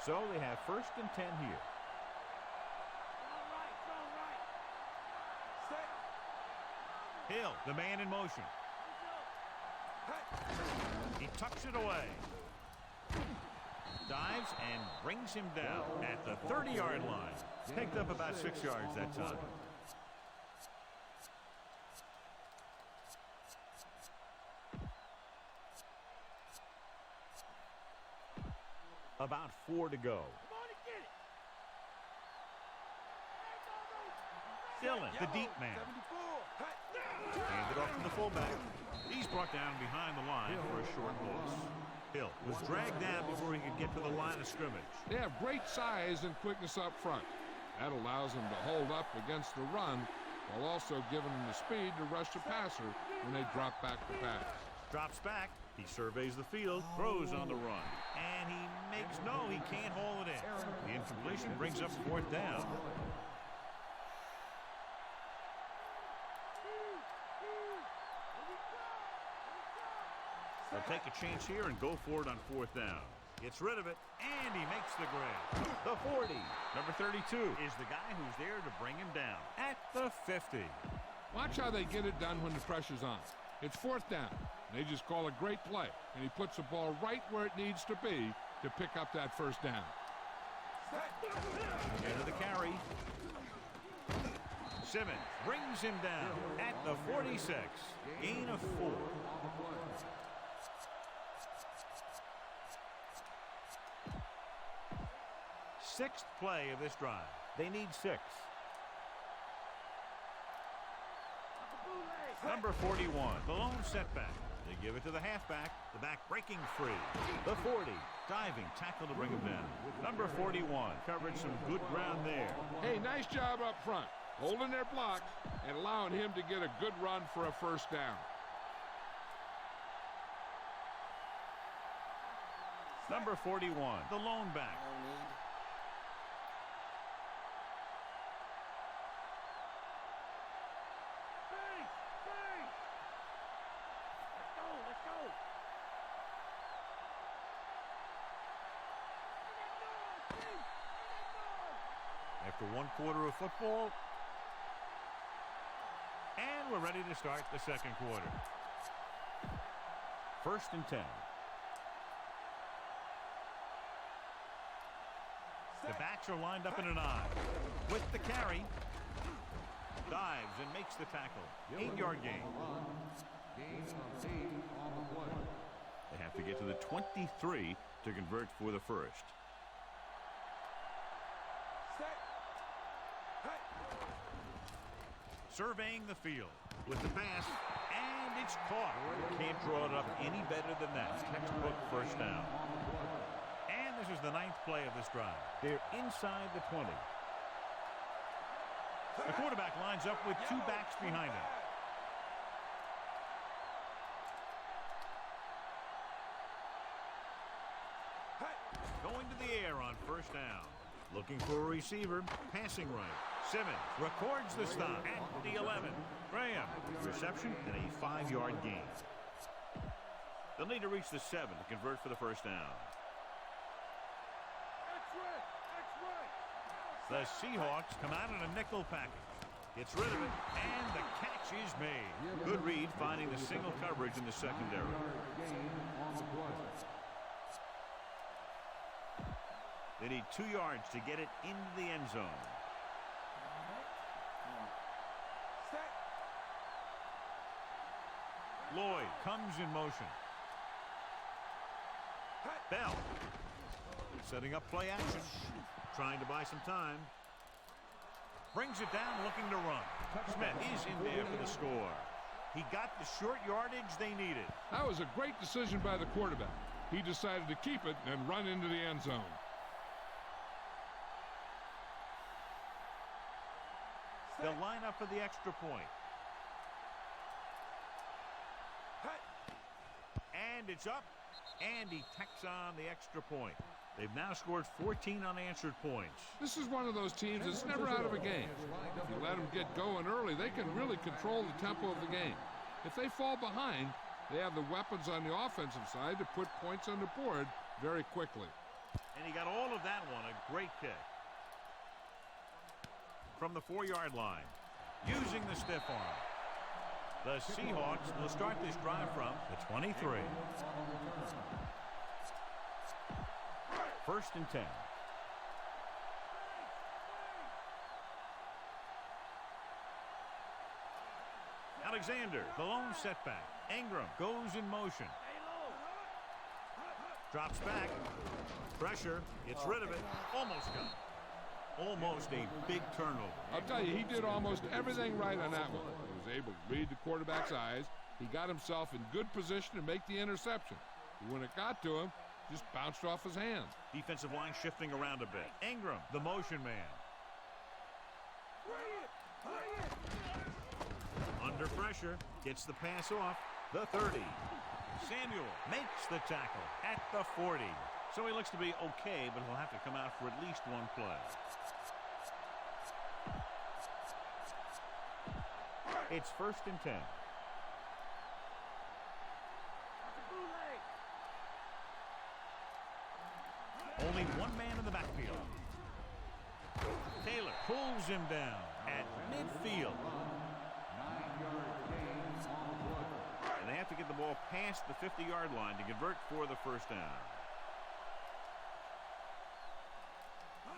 So they have 1st and 10 here. Hill, the man in motion. He tucks it away. Dives and brings him down at the 30-yard line. Picked up about 6 yards that time. About 4 to go. Dillon, the deep man. Handed off to the fullback. He's brought down behind the line for a short loss. Hill was dragged down before he could get to the line of scrimmage. They have great size and quickness up front. That allows them to hold up against the run while also giving them the speed to rush the passer when they drop back to pass. Drops back. He surveys the field, throws on the run. And he makes no, he can't haul it in. The incompletion brings up 4th down. They'll take a chance here and go for it on 4th down. Gets rid of it, and he makes the grab. The 40. Number 32 is the guy who's there to bring him down at the 50. Watch how they get it done when the pressure's on. It's 4th down. They just call a great play, and he puts the ball right where it needs to be to pick up that 1st down. Into the carry. Simmons brings him down at the 46. Gain of 4. Sixth play of this drive. They need 6. Number 41, the lone setback. They give it to the halfback. The back breaking free. The 40, diving tackle to bring him down. Number 41, covered some good ground there. Hey, nice job up front, holding their block and allowing him to get a good run for a 1st down. Number 41, the lone back. No need. Let's go. After 1 quarter of football. And we're ready to start the 2nd quarter. 1st and 10. The backs are lined up in an I. With the carry. Dives and makes the tackle. 8-yard gain. Gain of 8 on the play. They have to get to the 23 to convert for the 1st. Surveying the field with the pass, and it's caught. Can't draw it up any better than that. Textbook 1st down. And this is the 9th play of this drive. They're inside the 20. The quarterback lines up with 2 backs behind him. Going to the air on 1st down. Looking for a receiver. Passing right. Simmons records the stop at the 11. Graham, reception and a 5-yard gain. They'll need to reach the 7 to convert for the 1st down. The Seahawks come out in a nickel package. Gets rid of it, and the catch is made. Good read, finding the single coverage in the secondary. Gain on the play. They need 2 yards to get it into the end zone. Lloyd comes in motion. Bell setting up play action, trying to buy some time. Brings it down, looking to run. Smith is in there for the score. He got the short yardage they needed. That was a great decision by the quarterback. He decided to keep it and run into the end zone. They'll line up for the extra point. And it's up, and he tacks on the extra point. They've now scored 14 unanswered points. This is one of those teams that's never out of a game. If you let them get going early, they can really control the tempo of the game. If they fall behind, they have the weapons on the offensive side to put points on the board very quickly. And he got all of that one, a great kick. From the 4-yard line, using the stiff arm. The Seahawks will start this drive from the 23. 1st and 10. Alexander, the lone setback. Ingram goes in motion. Drops back. Pressure. Gets rid of it. Almost got it. Almost a big turnover. I'll tell you, he did almost everything right on that one. He was able to read the quarterback's eyes. He got himself in good position to make the interception. When it got to him, just bounced off his hand. Defensive line shifting around a bit. Ingram, the motion man. Under pressure, gets the pass off. The 30. Samuel makes the tackle at the 40. So he looks to be okay, but he'll have to come out for at least one play. It's 1st and 10. Only one man in the backfield. Taylor pulls him down at midfield. 9-yard gain on the play. And they have to get the ball past the 50-yard line to convert for the first down.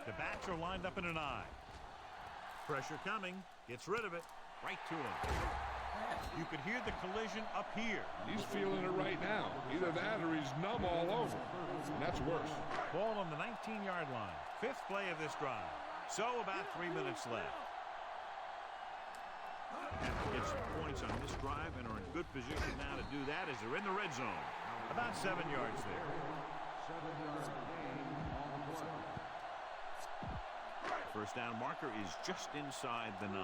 The backs are lined up in an eye. Pressure coming. Gets rid of it. Right to him. You could hear the collision up here. He's feeling it right now. Either that or he's numb all over. And that's worse. Ball on the 19-yard line. 5th play of this drive. So about 3 minutes left. They have to get some points on this drive and are in good position now to do that as they're in the red zone. About 7 yards there. 7-yard gain on the play. First down marker is just inside the 9.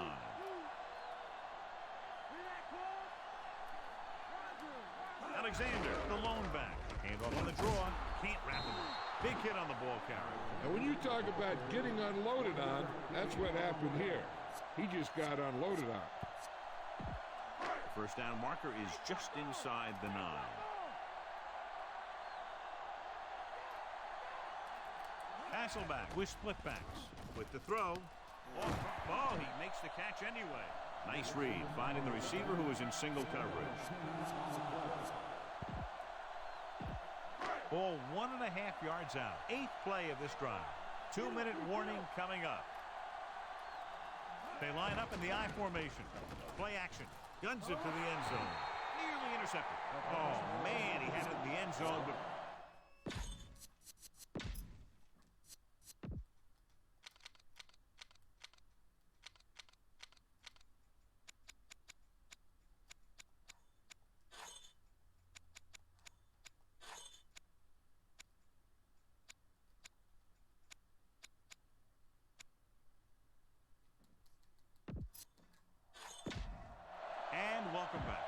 Alexander, the lone back. Handoff on the draw. Can't wrap it. Big hit on the ball carrier. And when you talk about getting unloaded on, that's what happened here. He just got unloaded on. First down marker is just inside the 9. Hasselback with split backs. With the throw. Oh, he makes the catch anyway. Nice read, finding the receiver who was in single coverage. Ball 1.5 yards out. 8th play of this drive. 2-minute warning coming up. They line up in the I formation. Play action. Guns it to the end zone. Nearly intercepted. Oh, man, he had it in the end zone, but... welcome back.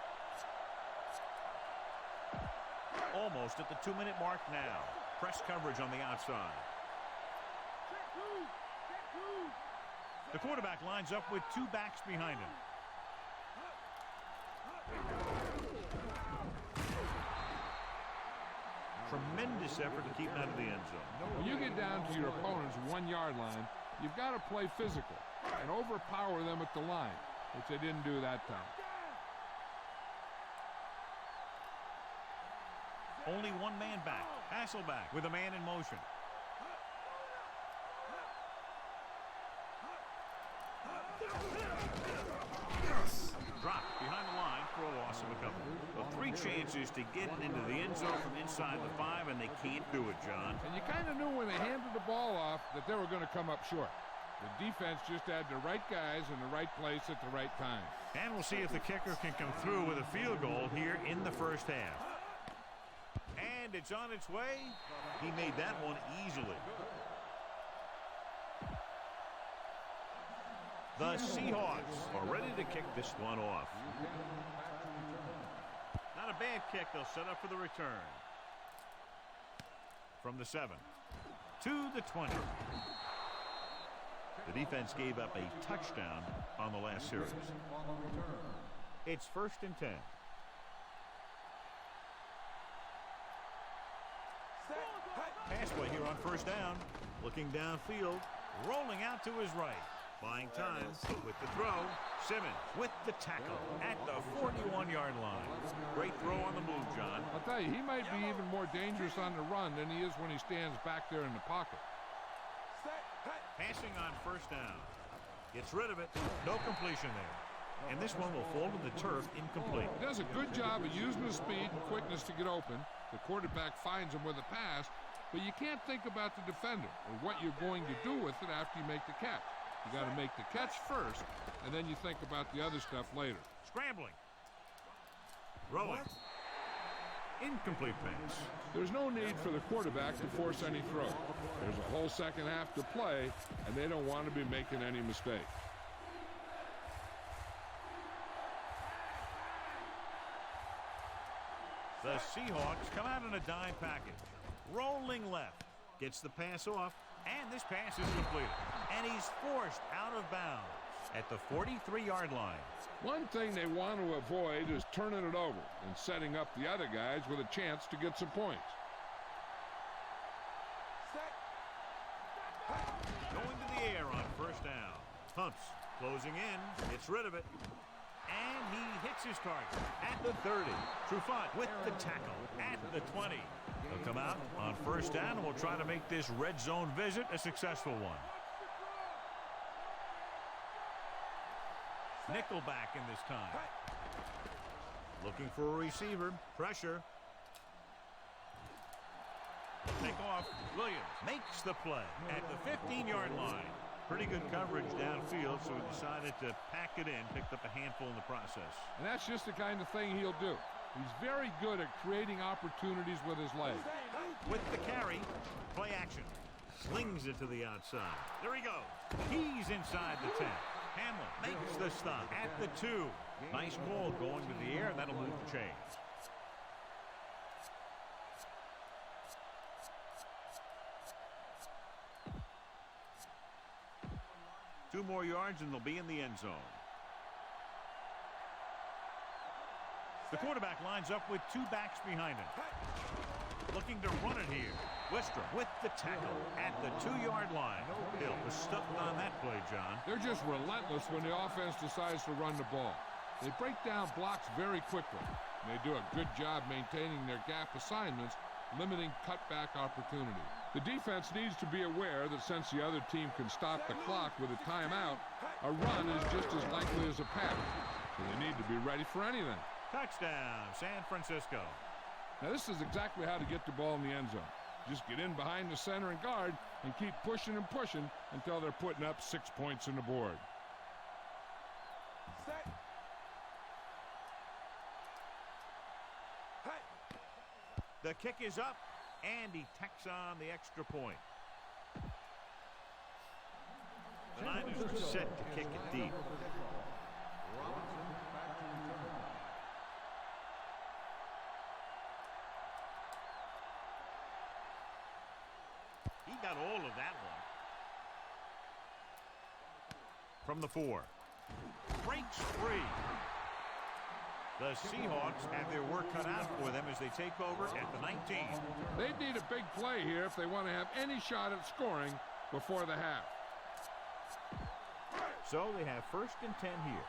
Almost at the 2-minute mark now. Press coverage on the outside. The quarterback lines up with 2 backs behind him. Tremendous effort to keep him out of the end zone. When you get down to your opponent's 1-yard line, you've got to play physical and overpower them at the line, which they didn't do that time. Only one man back. Hasselback with a man in motion. Dropped behind the line for a loss of a couple. Well, 3 chances to get it into the end zone from inside the 5, and they can't do it, John. And you kind of knew when they handed the ball off that they were going to come up short. The defense just had the right guys in the right place at the right time. And we'll see if the kicker can come through with a field goal here in the first half. And it's on its way. He made that one easily. The Seahawks are ready to kick this one off. Not a bad kick. They'll set up for the return. From the 7 to the 20. The defense gave up a touchdown on the last series. It's 1st and 10. Pass play here on first down. Looking downfield. Rolling out to his right. Buying time with the throw. Simmons with the tackle at the 41-yard line. Great throw on the move, John. I'll tell you, he might be even more dangerous on the run than he is when he stands back there in the pocket. Passing on first down. Gets rid of it. No completion there. And this one will fall to the turf incomplete. He does a good job of using his speed and quickness to get open. The quarterback finds him with a pass, but you can't think about the defender or what you're going to do with it after you make the catch. You got to make the catch first, and then you think about the other stuff later. Scrambling. Throwing. Incomplete pass. There's no need for the quarterback to force any throw. There's a whole second half to play, and they don't want to be making any mistakes. The Seahawks come out in a dime package. Rolling left. Gets the pass off, and this pass is completed. And he's forced out of bounds at the 43-yard line. One thing they want to avoid is turning it over and setting up the other guys with a chance to get some points. first down. Pumps, closing in, gets rid of it. And he hits his target at the 30. Trufant with the tackle at the 20. They'll come out on first down, and we'll try to make this red zone visit a successful one. Nickelback in this time. Looking for a receiver. Pressure. Take off. Williams makes the play at the 15-yard line. Pretty good coverage downfield, so he decided to pack it in, picked up a handful in the process. And that's just the kind of thing he'll do. He's very good at creating opportunities with his legs. With the carry, play action. Slings it to the outside. There he goes. He's inside the 10. Hamlin makes the stop at the 2. Nice ball going to the air. That'll move the chains. Two more yards and they'll be in the end zone. The quarterback lines up with two backs behind him. Looking to run it here. Wistrom with the tackle at the 2-yard line. Hill was stuffed on that play, John. They're just relentless when the offense decides to run the ball. They break down blocks very quickly. And they do a good job maintaining their gap assignments, limiting cutback opportunity. The defense needs to be aware that since the other team can stop the clock with a timeout, a run is just as likely as a pass. So they need to be ready for anything. Touchdown, San Francisco. Now this is exactly how to get the ball in the end zone. Just get in behind the center and guard and keep pushing and pushing until they're putting up 6 points on the board. Set. The kick is up, and he tacks on the extra point. The Niners are set to kick it deep. He got all of that one. From the 4. Breaks free. The Seahawks have their work cut out for them as they take over at the 19. They need a big play here if they want to have any shot at scoring before the half. So they have 1st and 10 here.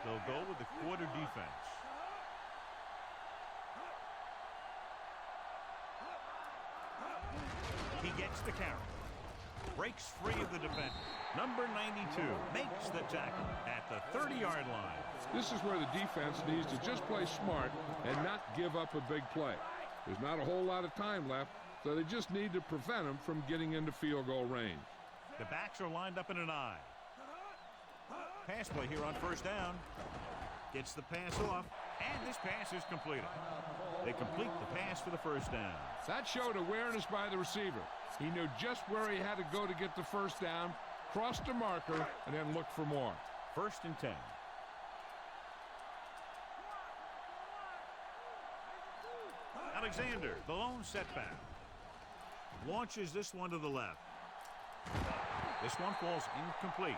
They'll go with the quarter defense. He gets the carry. Breaks free of the defender. Number 92 makes the tackle at the 30-yard line. This is where the defense needs to just play smart and not give up a big play. There's not a whole lot of time left, so they just need to prevent them from getting into field goal range. The backs are lined up in an I. Pass play here on 1st down. Gets the pass off, and this pass is completed. They complete the pass for the 1st down. That showed awareness by the receiver. He knew just where he had to go to get the 1st down, crossed the marker, and then looked for more. 1st and 10. Alexander, the lone setback. Launches this one to the left. This one falls incomplete.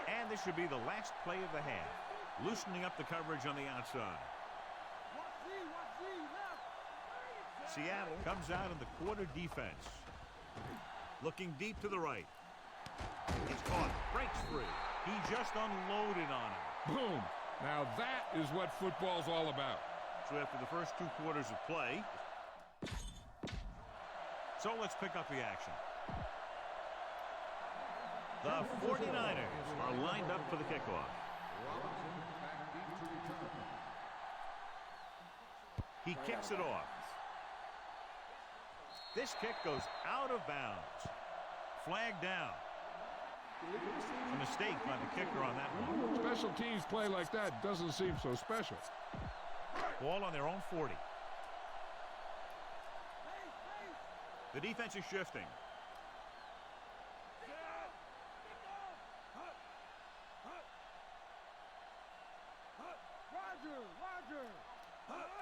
And this should be the last play of the half. Loosening up the coverage on the outside. Seattle comes out in the quarter defense. Looking deep to the right. It's caught. Breaks free. He just unloaded on him. Boom. Now that is what football's all about. So after the first 2 quarters of play, so let's pick up the action. The 49ers are lined up for the kickoff. He kicks it off. This kick goes out of bounds. Flag down. A mistake by the kicker on that one. Special teams play like that doesn't seem so special. Ball on their own 40. The defense is shifting.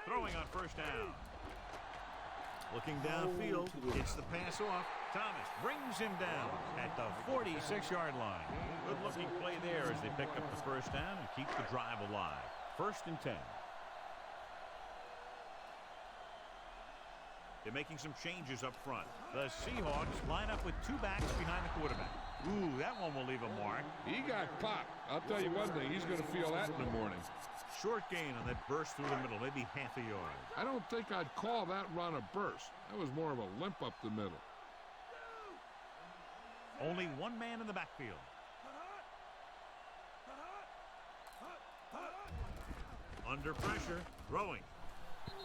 Throwing on 1st down. Looking downfield, gets the pass off, Thomas brings him down at the 46-yard line. Good-looking play there as they pick up the first down and keep the drive alive. 1st and 10. They're making some changes up front. The Seahawks line up with 2 backs behind the quarterback. Ooh, that one will leave a mark. He got popped. I'll tell you one thing, he's going to feel that in the morning. Short gain on that burst through the middle, maybe half a yard. I don't think I'd call that run a burst. That was more of a limp up the middle. Only one man in the backfield. Under pressure, throwing.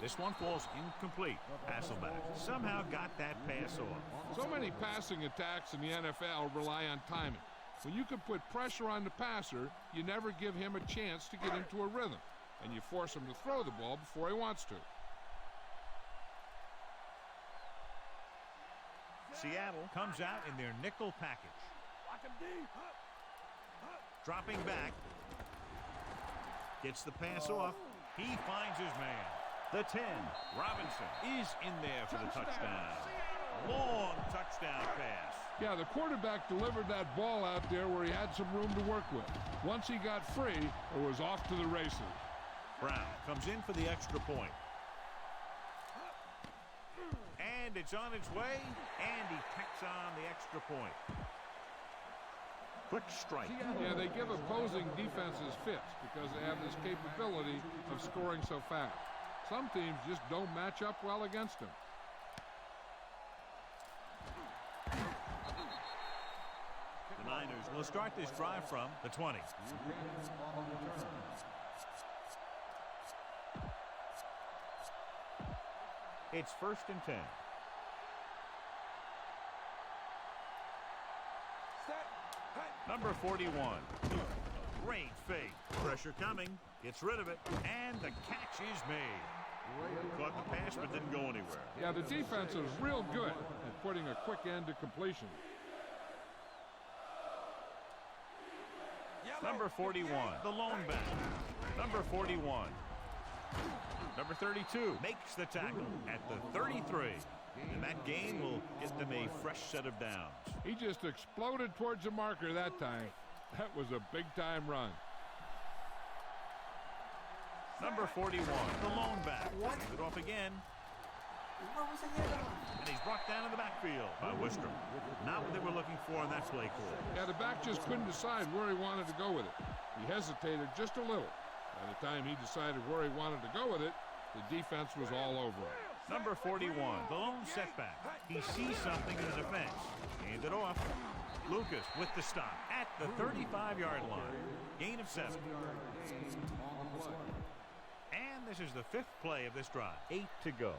This one falls incomplete. Hasselbeck somehow got that pass off. So many passing attacks in the NFL rely on timing. When you can put pressure on the passer, you never give him a chance to get into a rhythm, and you force him to throw the ball before he wants to. Seattle comes out in their nickel package. Dropping back. Gets the pass off. He finds his man. The 10. Robinson is in there for the touchdown. Long touchdown pass. Yeah, the quarterback delivered that ball out there where he had some room to work with. Once he got free, it was off to the races. Brown comes in for the extra point. And it's on its way, and he tacks on the extra point. Quick strike. Yeah, they give opposing defenses fits because they have this capability of scoring so fast. Some teams just don't match up well against them. The Niners will start this drive from the 20. It's 1st and 10. Number 41. Great fake. Pressure coming. Gets rid of it. And the catch is made. Caught the pass but didn't go anywhere. Yeah, the defense is real good at putting a quick end to completion. Number 41, the lone back. Number 41. Number 32 makes the tackle at the 33. And that gain will get them a fresh set of downs. He just exploded towards the marker that time. That was a big-time run. Number 41, the lone back. Hands it off again. What was the handoff? And he's brought down in the backfield by Wistrom. Not what they were looking for on that play call. Yeah, the back just couldn't decide where he wanted to go with it. He hesitated just a little. By the time he decided where he wanted to go with it, the defense was all over him. Number 41, the lone setback. He sees something in the defense. Hand it off. Lucas with the stop at the 35-yard line. Gain of 7. And this is the 5th play of this drive. 8 to go.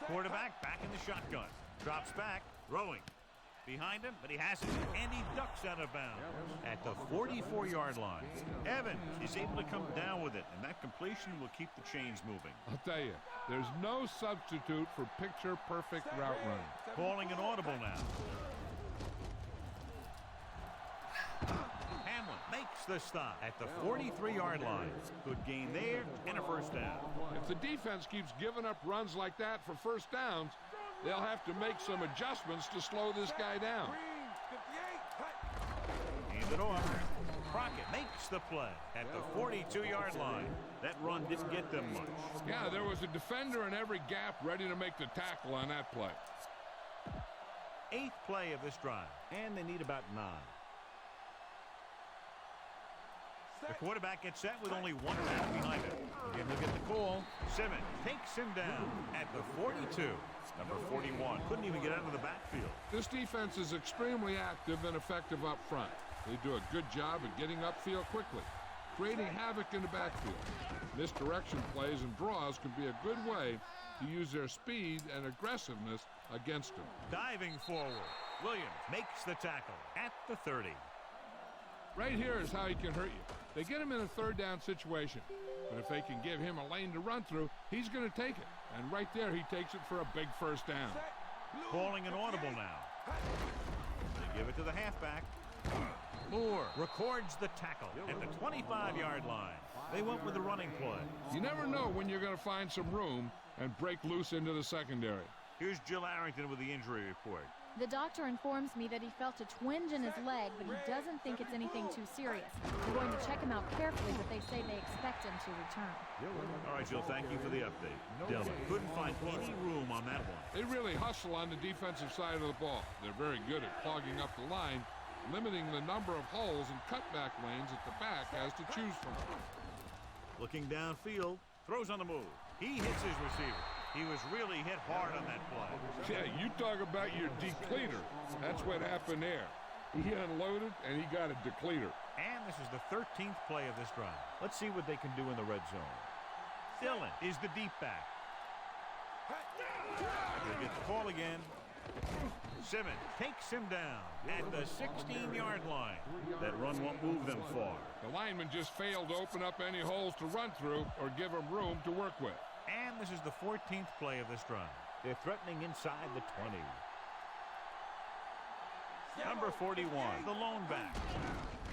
Quarterback back in the shotgun. Drops back, throwing. Behind him, but he has it, and he ducks out of bounds at the 44-yard line. Evans is able to come down with it, and that completion will keep the chains moving. I'll tell you, there's no substitute for picture-perfect route running. Calling an audible now. Hamlin makes the stop at the 43-yard line. Good gain there and a first down. If the defense keeps giving up runs like that for first downs, they'll have to make some adjustments to slow this guy down. Hand it off. Crockett makes the play at the 42-yard line. That run didn't get them much. Yeah, there was a defender in every gap ready to make the tackle on that play. 8th play of this drive, and they need about 9. The quarterback gets set with only one back behind him. Again, he'll get the call. Simmons takes him down at the 42. Number 41 couldn't even get out of the backfield. This defense is extremely active and effective up front. They do a good job of getting upfield quickly, creating havoc in the backfield. Misdirection plays and draws can be a good way to use their speed and aggressiveness against them. Diving forward, Williams makes the tackle at the 30. Right here is how he can hurt you. They get him in a third down situation, but if they can give him a lane to run through, he's going to take it. And right there, he takes it for a big first down. Calling an audible now. They give it to the halfback. Moore records the tackle at the 25-yard line. They went with the running play. You never know when you're going to find some room, and break loose into the secondary. Here's Jill Arrington with the injury report. The doctor informs me that he felt a twinge in his leg, but he doesn't think it's anything too serious. They're going to check him out carefully, but they say they expect him to return. All right, Jill, thank you for the update. Dylan couldn't find any room on that one. They really hustle on the defensive side of the ball. They're very good at clogging up the line, limiting the number of holes and cutback lanes that the back has to choose from. Looking downfield, throws on the move. He hits his receiver. He was really hit hard on that play. Yeah, you talk about your depleter. That's what happened there. He unloaded, and he got a depleter. And this is the 13th play of this drive. Let's see what they can do in the red zone. Dillon is the deep back. He'll get the call again. Simmons takes him down at the 16-yard line. That run won't move them far. The lineman just failed to open up any holes to run through or give him room to work with. And this is the 14th play of this drive. They're threatening inside the 20. Number 41, the lone back.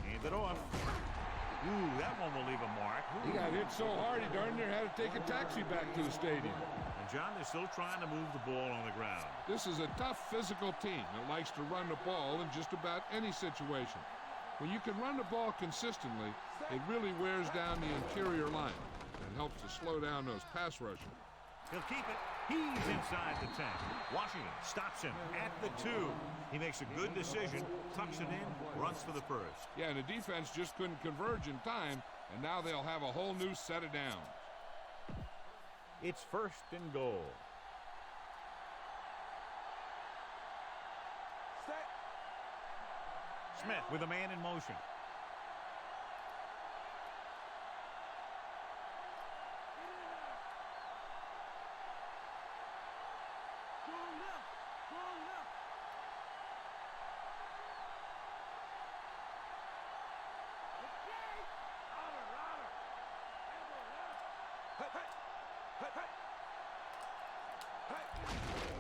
Hand it off. Ooh, that one will leave a mark. He got hit so hard he darn near had to take a taxi back to the stadium. And John, they're still trying to move the ball on the ground. This is a tough physical team that likes to run the ball in just about any situation. When you can run the ball consistently, it really wears down the interior line and helps to slow down those pass rushers. He'll keep it. He's inside the 10. Washington stops him at the 2. He makes a good decision, tucks it in, runs for the first. Yeah, and the defense just couldn't converge in time, and now they'll have a whole new set of downs. It's first and goal. Smith with a man in motion.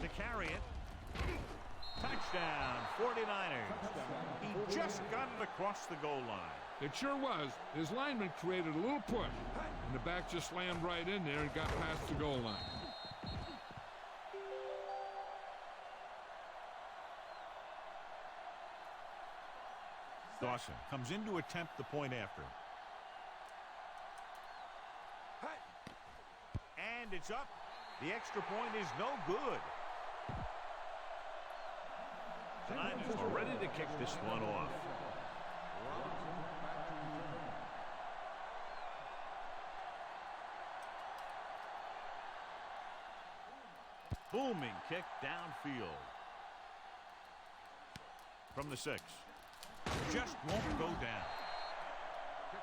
To carry it. Touchdown, 49ers. He just got it across the goal line. It sure was. His lineman created a little push, and the back just slammed right in there and got past the goal line. Dawson comes in to attempt the point after. And it's up. The extra point is no good. The Niners are ready to kick this one off. Booming kick downfield. From the 6. Just won't go down.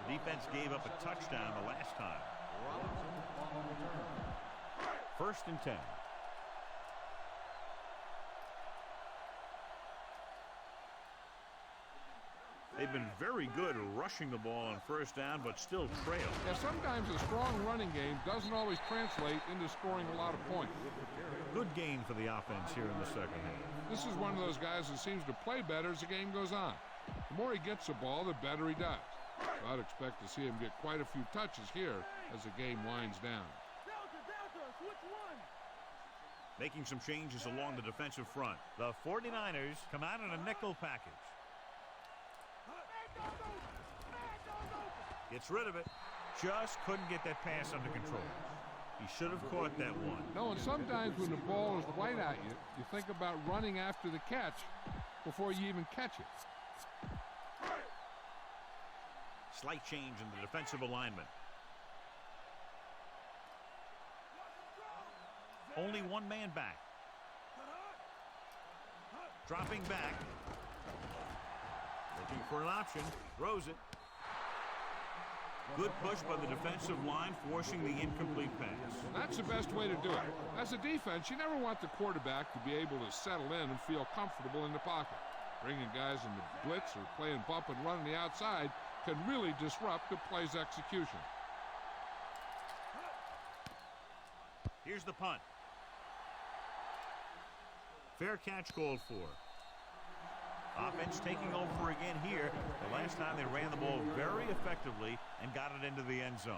The defense gave up a touchdown the last time. First and 10. They've been very good rushing the ball on first down, but still trail. Yeah, sometimes a strong running game doesn't always translate into scoring a lot of points. Good gain for the offense here in the second half. This is one of those guys that seems to play better as the game goes on. The more he gets the ball, the better he does. So I'd expect to see him get quite a few touches here as the game winds down. Making some changes along the defensive front. The 49ers come out in a nickel package. Gets rid of it. Just couldn't get that pass under control. He should have caught that one. No, and sometimes when the ball is right at you, you think about running after the catch before you even catch it. Slight change in the defensive alignment. Only one man back. Dropping back. Looking for an option. Throws it. Good push by the defensive line, forcing the incomplete pass. That's the best way to do it. As a defense, you never want the quarterback to be able to settle in and feel comfortable in the pocket. Bringing guys in the blitz or playing bump and run on the outside can really disrupt the play's execution. Here's the punt. Fair catch called for. Offense taking over again here. The last time they ran the ball very effectively and got it into the end zone.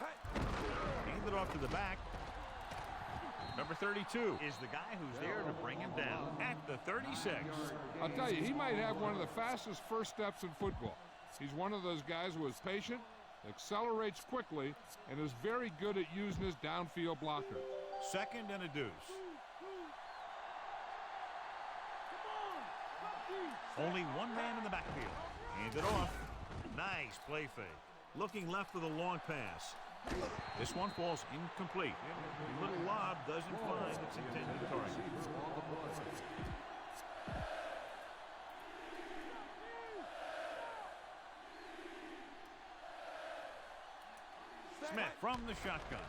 Hand it off to the back. Number 32 is the guy who's there to bring him down at the 36. I'll tell you, he might have one of the fastest first steps in football. He's one of those guys who is patient, accelerates quickly, and is very good at using his downfield blockers. Second and a deuce. Only one man in the backfield. Hand it off. Nice play fake. Looking left for the long pass. This one falls incomplete. The little lob doesn't find its intended target. Smith from the shotgun.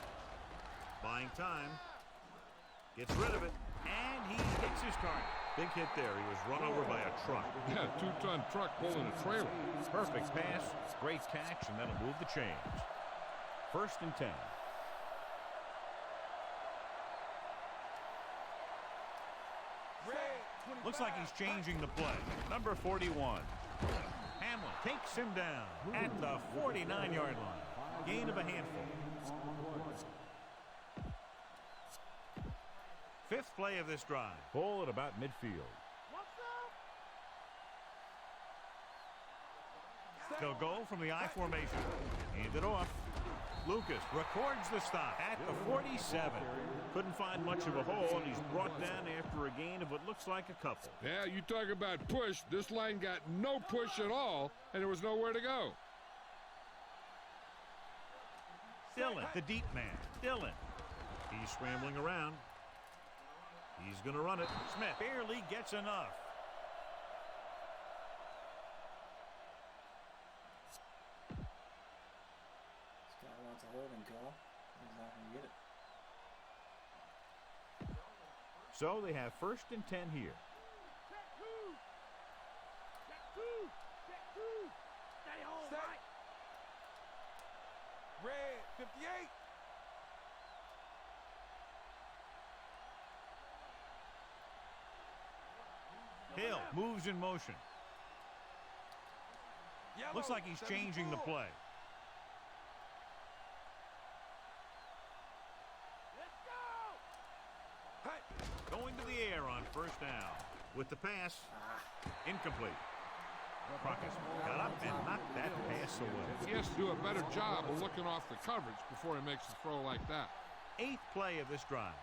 Buying time. Gets rid of it. And he hits his target. Big hit there. He was run over by a truck. Yeah, two-ton truck pulling a trailer. Perfect pass. Great catch, and that'll move the chains. First and 10. Looks like he's changing the play. Number 41. Hamlin takes him down at the 49-yard line. Gain of a handful. Fifth play of this drive. Ball at about midfield. They'll go from the I formation. Hand it off. Lucas records the stop at the 47. Couldn't find much of a hole, and he's brought down after a gain of what looks like a couple. Yeah, you talk about push. This line got no push at all, and there was nowhere to go. Dillon, the deep man. Dillon. He's scrambling around. He's going to run it. Smith barely gets enough. This guy wants a holding call. He's not going to get it. So they have first and 10 here. Red 58. Hill moves in motion. Yellow, Looks like he's changing the 74. play. Hey. Going to the air on first down. With the pass, incomplete. Crockett got up and knocked that pass away. He has to do a better job of looking off the coverage before he makes a throw like that. Eighth play of this drive.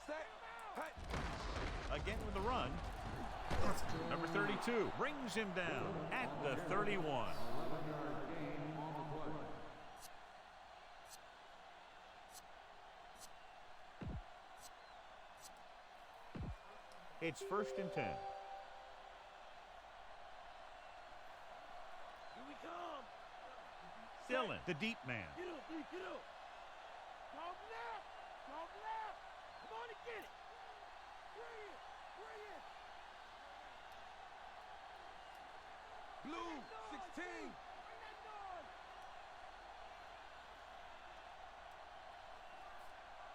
Set. Hey. Again with the run. Number 32 brings him down at the 31. It's first and 10. Here we come. Dillon, the deep man. Get up, D, get up. Talk left. Talk left. Come on and get it. Bring it. Bring it. Blue 16. Bring that dog.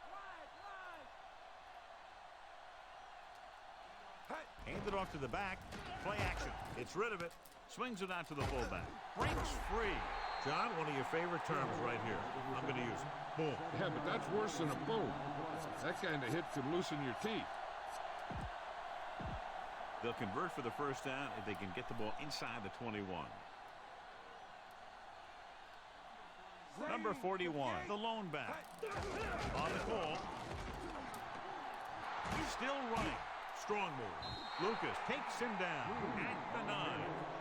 Wide, wide. Hey. Hand it off to the back. Play action. It's rid of it. Swings it out to the fullback. Breaks free. John, one of your favorite terms right here. I'm going to use it. Boom. Yeah, but that's worse than a boom. That kind of hit could loosen your teeth. They'll convert for the first down if they can get the ball inside the 21. Number 41, the lone back. On the call. He's still running. Strong move. Lucas takes him down at the 9.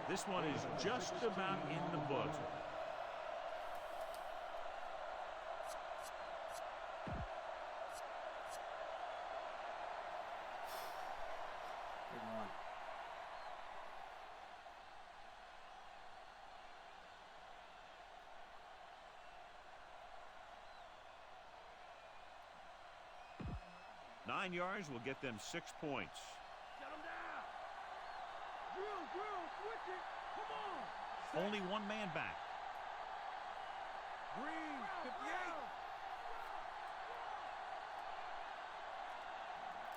This one is just about in the books. Good one. Nine yards will get them 6 points. Shut him down. Drill, switch it. Come on. Only one man back. Green 58.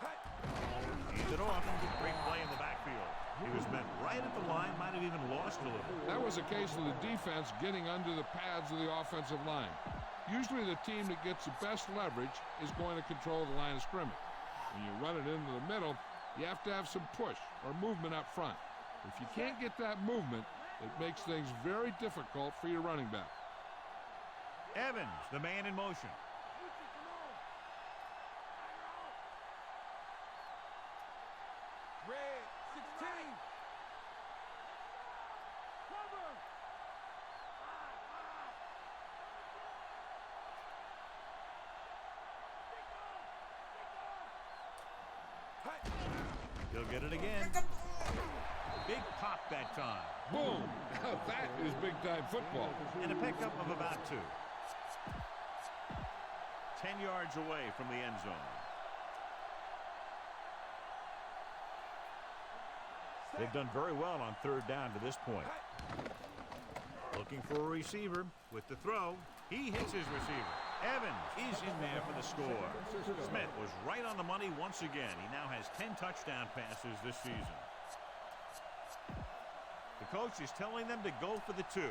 Hey. Hand it off. Great play in the backfield. He was met right at the line, might have even lost a little. That was a case of the defense getting under the pads of the offensive line. Usually the team that gets the best leverage is going to control the line of scrimmage. When you run it into the middle, you have to have some push or movement up front. If you can't get that movement, it makes things very difficult for your running back. Evans, the man in motion. Red 16. Cover. He'll get it again. Big pop that time. Boom! Now that is big-time football. And a pickup of about 2. 10 yards away from the end zone. They've done very well on 3rd down to this point. Looking for a receiver with the throw. He hits his receiver. Evans is in there for the score. Smith was right on the money once again. He now has 10 touchdown passes this season. The coach is telling them to go for the 2.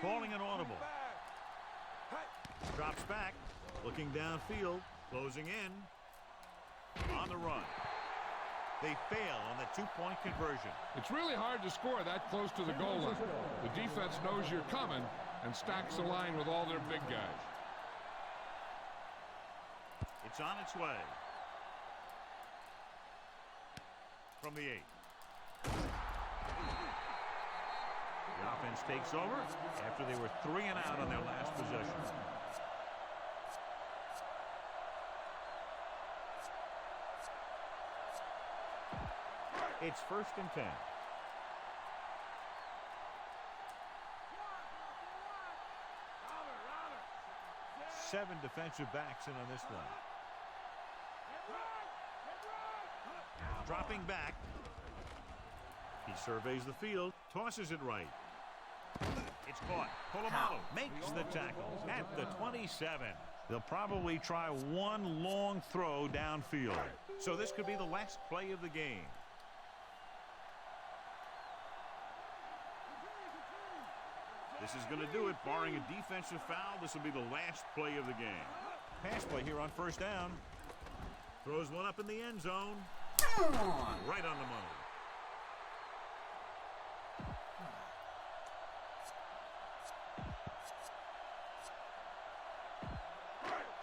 Calling an audible. Drops back. Looking downfield. Closing in. On the run. They fail on the 2-point conversion. It's really hard to score that close to the goal line. The defense knows you're coming and stacks the line with all their big guys. It's on its way. From the 8. The offense takes over after they were 3 and out on their last possession. It's 1st and 10. Seven defensive backs in on this one. Dropping back. He surveys the field, tosses it right. It's caught. Polamalu makes the tackle at the 27. They'll probably try one long throw downfield. So this could be the last play of the game. This is going to do it. Barring a defensive foul, this will be the last play of the game. Pass play here on 1st down. Throws one up in the end zone. Right on the money.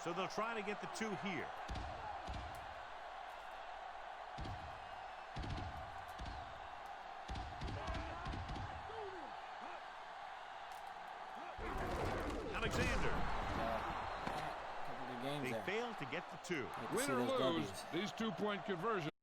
So they'll try to get the 2 here. Alexander. They failed to get the 2. Win or lose, these 2-point conversions